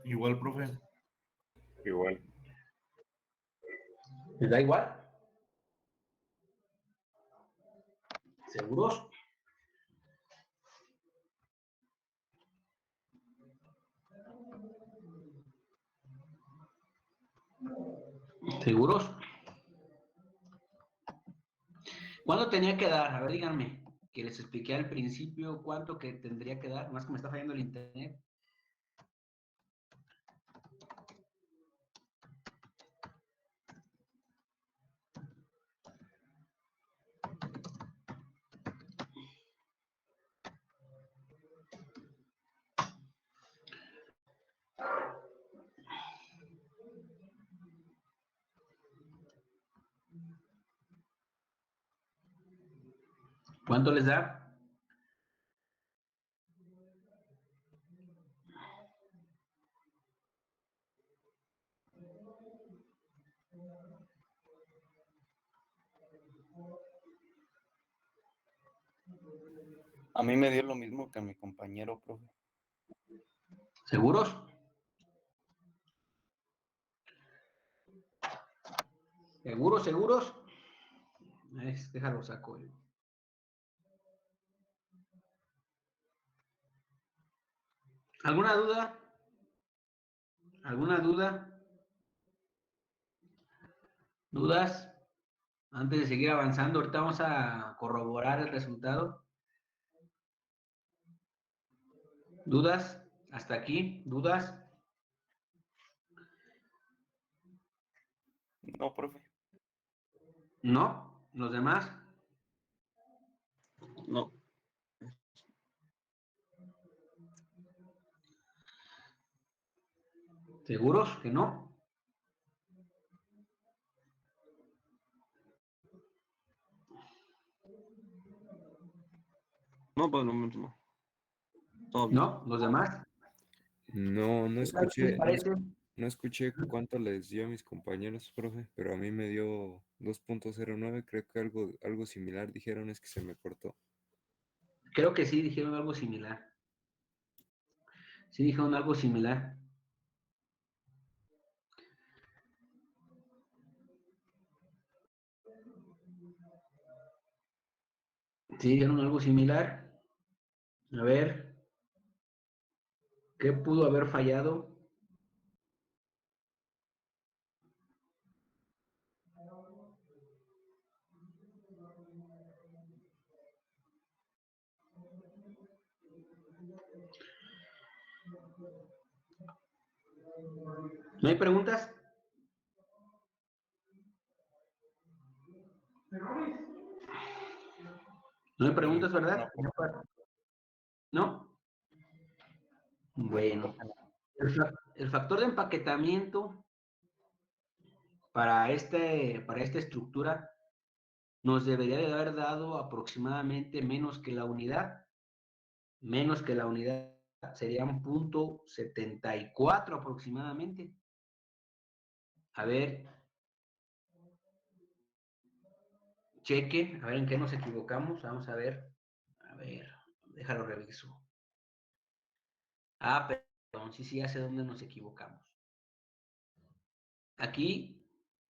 Igual, profe. Igual. ¿Les da igual? ¿Seguros? ¿Seguros? ¿Cuánto tenía que dar? A ver, díganme, que les expliqué al principio cuánto que tendría que dar, más que me está fallando el internet. ¿Cuánto les da? A mí me dio lo mismo que a mi compañero, profe. ¿Seguros? ¿Seguros, seguros? Déjalo saco. ¿Alguna duda? ¿Alguna duda? ¿Dudas? Antes de seguir avanzando, ahorita vamos a corroborar el resultado. ¿Dudas? ¿Hasta aquí? ¿Dudas? No, profe. ¿No? ¿Los demás? No. ¿Seguros que no? No, por lo menos no. Todo bien. ¿No? ¿Los demás? No, ¿Qué tal? ¿Qué les parece? no escuché cuánto les dio a mis compañeros, profe, pero a mí me dio 2.09, creo que algo similar dijeron, es que se me cortó. Creo que sí dijeron algo similar. Sí dijeron algo similar. Sí dijeron algo similar. A ver, ¿qué pudo haber fallado? ¿No hay preguntas? No hay preguntas, ¿verdad? ¿No? Bueno, el factor de empaquetamiento para esta estructura nos debería de haber dado aproximadamente menos que la unidad. Menos que la unidad serían .74 aproximadamente. A ver, chequen, a ver en qué nos equivocamos. Vamos a ver, déjalo reviso. Ah, perdón, sí, ya sé dónde nos equivocamos. Aquí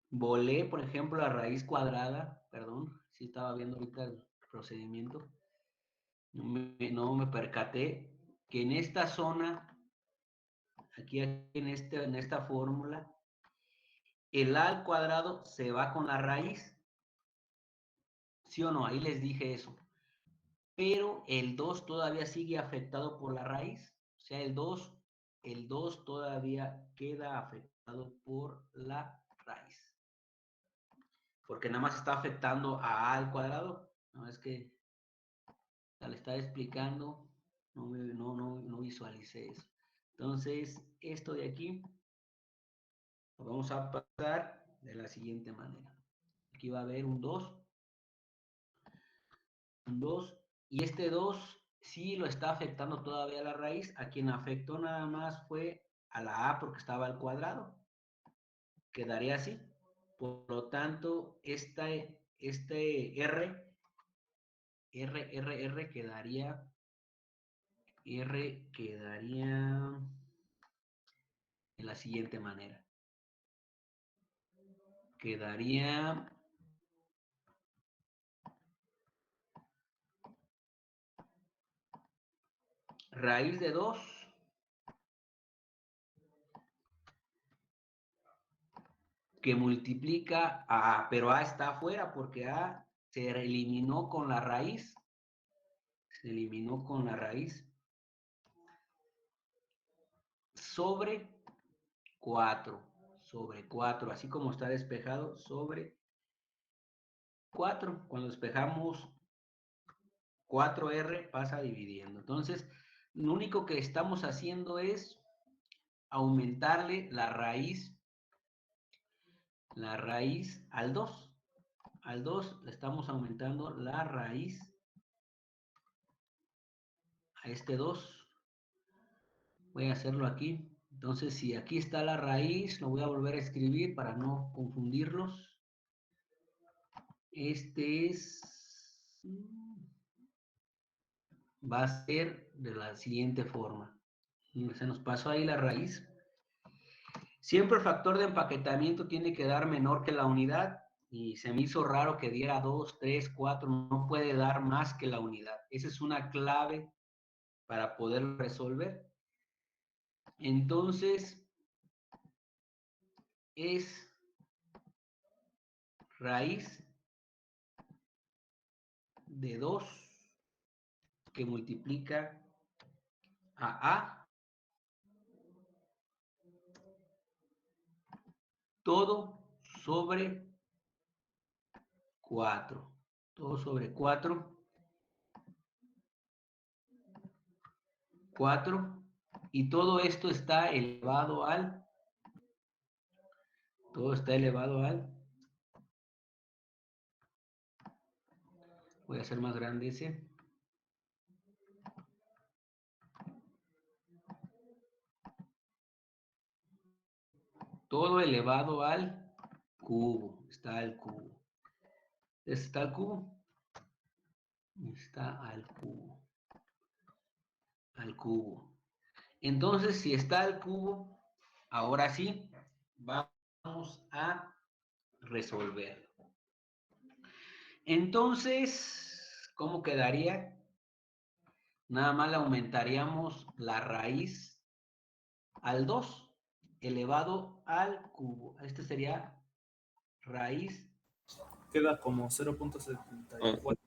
volé, por ejemplo, la raíz cuadrada, perdón, sí estaba viendo ahorita el procedimiento. No me percaté que en esta zona, aquí en esta fórmula, el a al cuadrado se va con la raíz. ¿Sí o no? Ahí les dije eso. Pero el 2 todavía sigue afectado por la raíz. O sea, el 2 todavía queda afectado por la raíz. Porque nada más está afectando a al cuadrado. No es que al estar explicando, no visualicé eso. Entonces, esto de aquí, lo vamos a pasar de la siguiente manera. Aquí va a haber un 2, y este 2 sí lo está afectando todavía a la raíz. A quien afectó nada más fue a la A porque estaba al cuadrado. Quedaría así. Por lo tanto, este R quedaría de la siguiente manera. Quedaría raíz de 2 que multiplica a A, pero A está afuera porque A se eliminó con la raíz. Se eliminó con la raíz. Sobre 4. Sobre 4. Así como está despejado, sobre 4. Cuando despejamos 4R pasa dividiendo. Entonces, lo único que estamos haciendo es aumentarle la raíz al 2. Al 2 le estamos aumentando la raíz a este 2. Voy a hacerlo aquí. Entonces, si aquí está la raíz, lo voy a volver a escribir para no confundirlos. Va a ser de la siguiente forma. Se nos pasó ahí la raíz. Siempre el factor de empaquetamiento tiene que dar menor que la unidad. Y se me hizo raro que diera 2, 3, 4. No puede dar más que la unidad. Esa es una clave para poder resolver. Entonces, es raíz de 2 que multiplica a A todo sobre 4. Todo sobre 4. 4. Y todo esto está elevado al... Todo está elevado al... Voy a hacer más grande ese. Todo elevado al cubo. Está al cubo. ¿Está al cubo? Está al cubo. Al cubo. Entonces, si está al cubo, ahora sí, vamos a resolverlo. Entonces, ¿cómo quedaría? Nada más le aumentaríamos la raíz al 2 elevado al cubo. Este sería raíz. Queda como 0.74.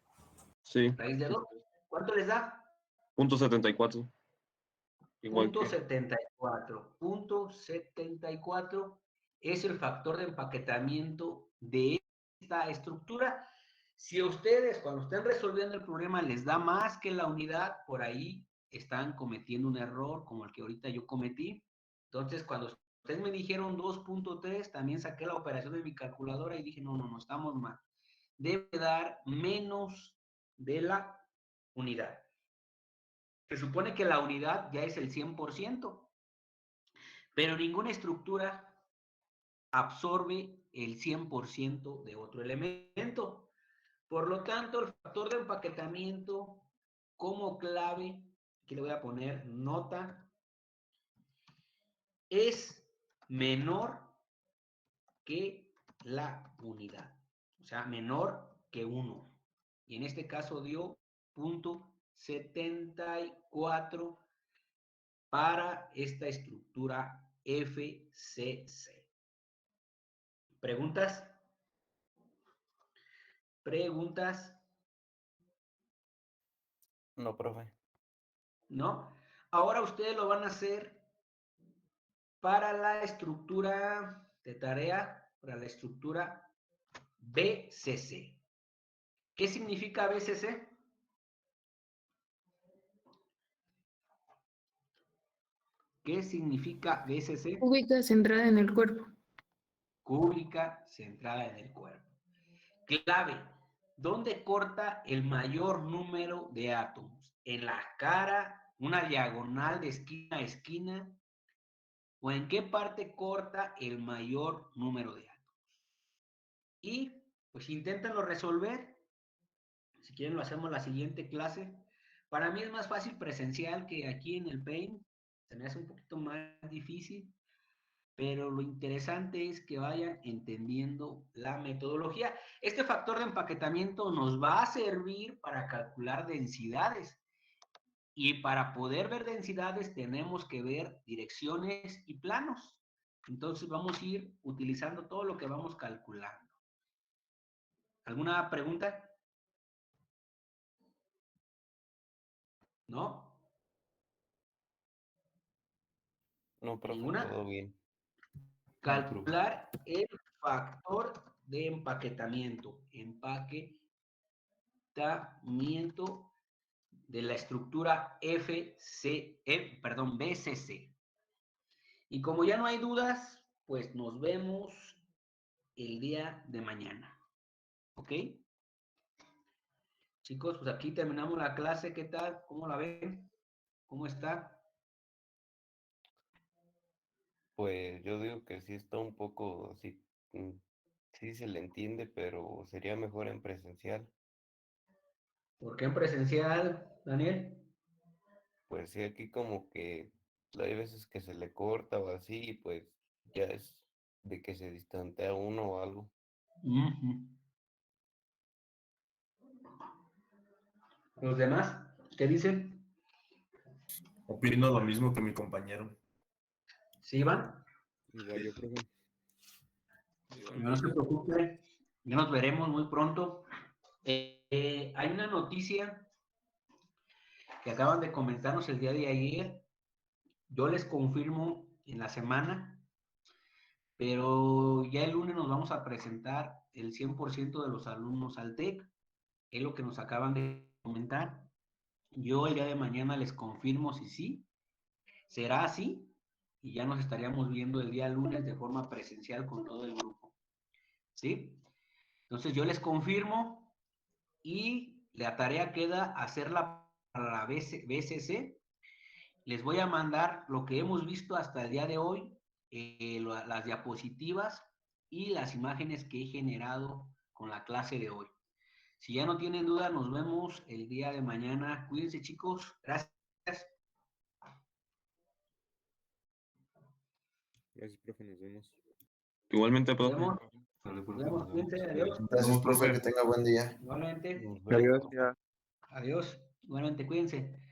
Sí, Raíz de 2. ¿Cuánto les da? .74. Igual Punto que 74. Punto 74 es el factor de empaquetamiento de esta estructura. Si ustedes, cuando estén resolviendo el problema, les da más que la unidad, por ahí están cometiendo un error como el que ahorita yo cometí. Entonces, cuando ustedes me dijeron 2.3, también saqué la operación de mi calculadora y dije, no, estamos mal. Debe dar menos de la unidad. Se supone que la unidad ya es el 100%, pero ninguna estructura absorbe el 100% de otro elemento. Por lo tanto, el factor de empaquetamiento como clave, aquí le voy a poner nota, es menor que la unidad. O sea, menor que 1. Y en este caso dio .74 para esta estructura FCC. ¿Preguntas? ¿Preguntas? No, profe. ¿No? Ahora ustedes lo van a hacer para la estructura de tarea, para la estructura BCC. ¿Qué significa BCC? ¿Qué significa BCC? Cúbica centrada en el cuerpo. Cúbica centrada en el cuerpo. Clave. ¿Dónde corta el mayor número de átomos? ¿En la cara, una diagonal de esquina a esquina? ¿O en qué parte corta el mayor número de átomos? Y pues inténtenlo resolver. Si quieren lo hacemos la siguiente clase. Para mí es más fácil presencial que aquí en el Paint. Se me hace un poquito más difícil. Pero lo interesante es que vayan entendiendo la metodología. Este factor de empaquetamiento nos va a servir para calcular densidades. Y para poder ver densidades tenemos que ver direcciones y planos. Entonces vamos a ir utilizando todo lo que vamos calculando. ¿Alguna pregunta? ¿No? No, profe, ¿Ninguna? todo bien. Calcular el factor de empaquetamiento. Empaquetamiento de la estructura BCC. Y como ya no hay dudas, pues nos vemos el día de mañana. ¿Ok? Chicos, pues aquí terminamos la clase. ¿Qué tal? ¿Cómo la ven? ¿Cómo está? Pues yo digo que sí está un poco, sí, sí se le entiende, pero sería mejor en presencial. ¿Por qué en presencial, Daniel? Pues sí, aquí como que hay veces que se le corta o así, y pues ya es de que se distantea uno o algo. ¿Los demás? ¿Qué dicen? Opino lo mismo que mi compañero. ¿Sí, Iván? Igual yo, profe. No se preocupe, ya nos veremos muy pronto. Hay una noticia que acaban de comentarnos el día de ayer. Yo les confirmo en la semana, pero ya el lunes nos vamos a presentar el 100% de los alumnos al TEC, es lo que nos acaban de comentar. Yo el día de mañana les confirmo si sí, será así, y ya nos estaríamos viendo el día lunes de forma presencial con todo el grupo, ¿sí? Entonces yo les confirmo y la tarea queda hacerla para la BCC. Les voy a mandar lo que hemos visto hasta el día de hoy, las diapositivas y las imágenes que he generado con la clase de hoy. Si ya no tienen duda, nos vemos el día de mañana. Cuídense, chicos. Gracias. Gracias, profe, nos vemos. Igualmente, Nos profe. vemos. Nos vemos. Cuídense. Adiós. Gracias, profe, que tenga buen día. Igualmente. Nos vemos. Adiós. Igualmente, cuídense.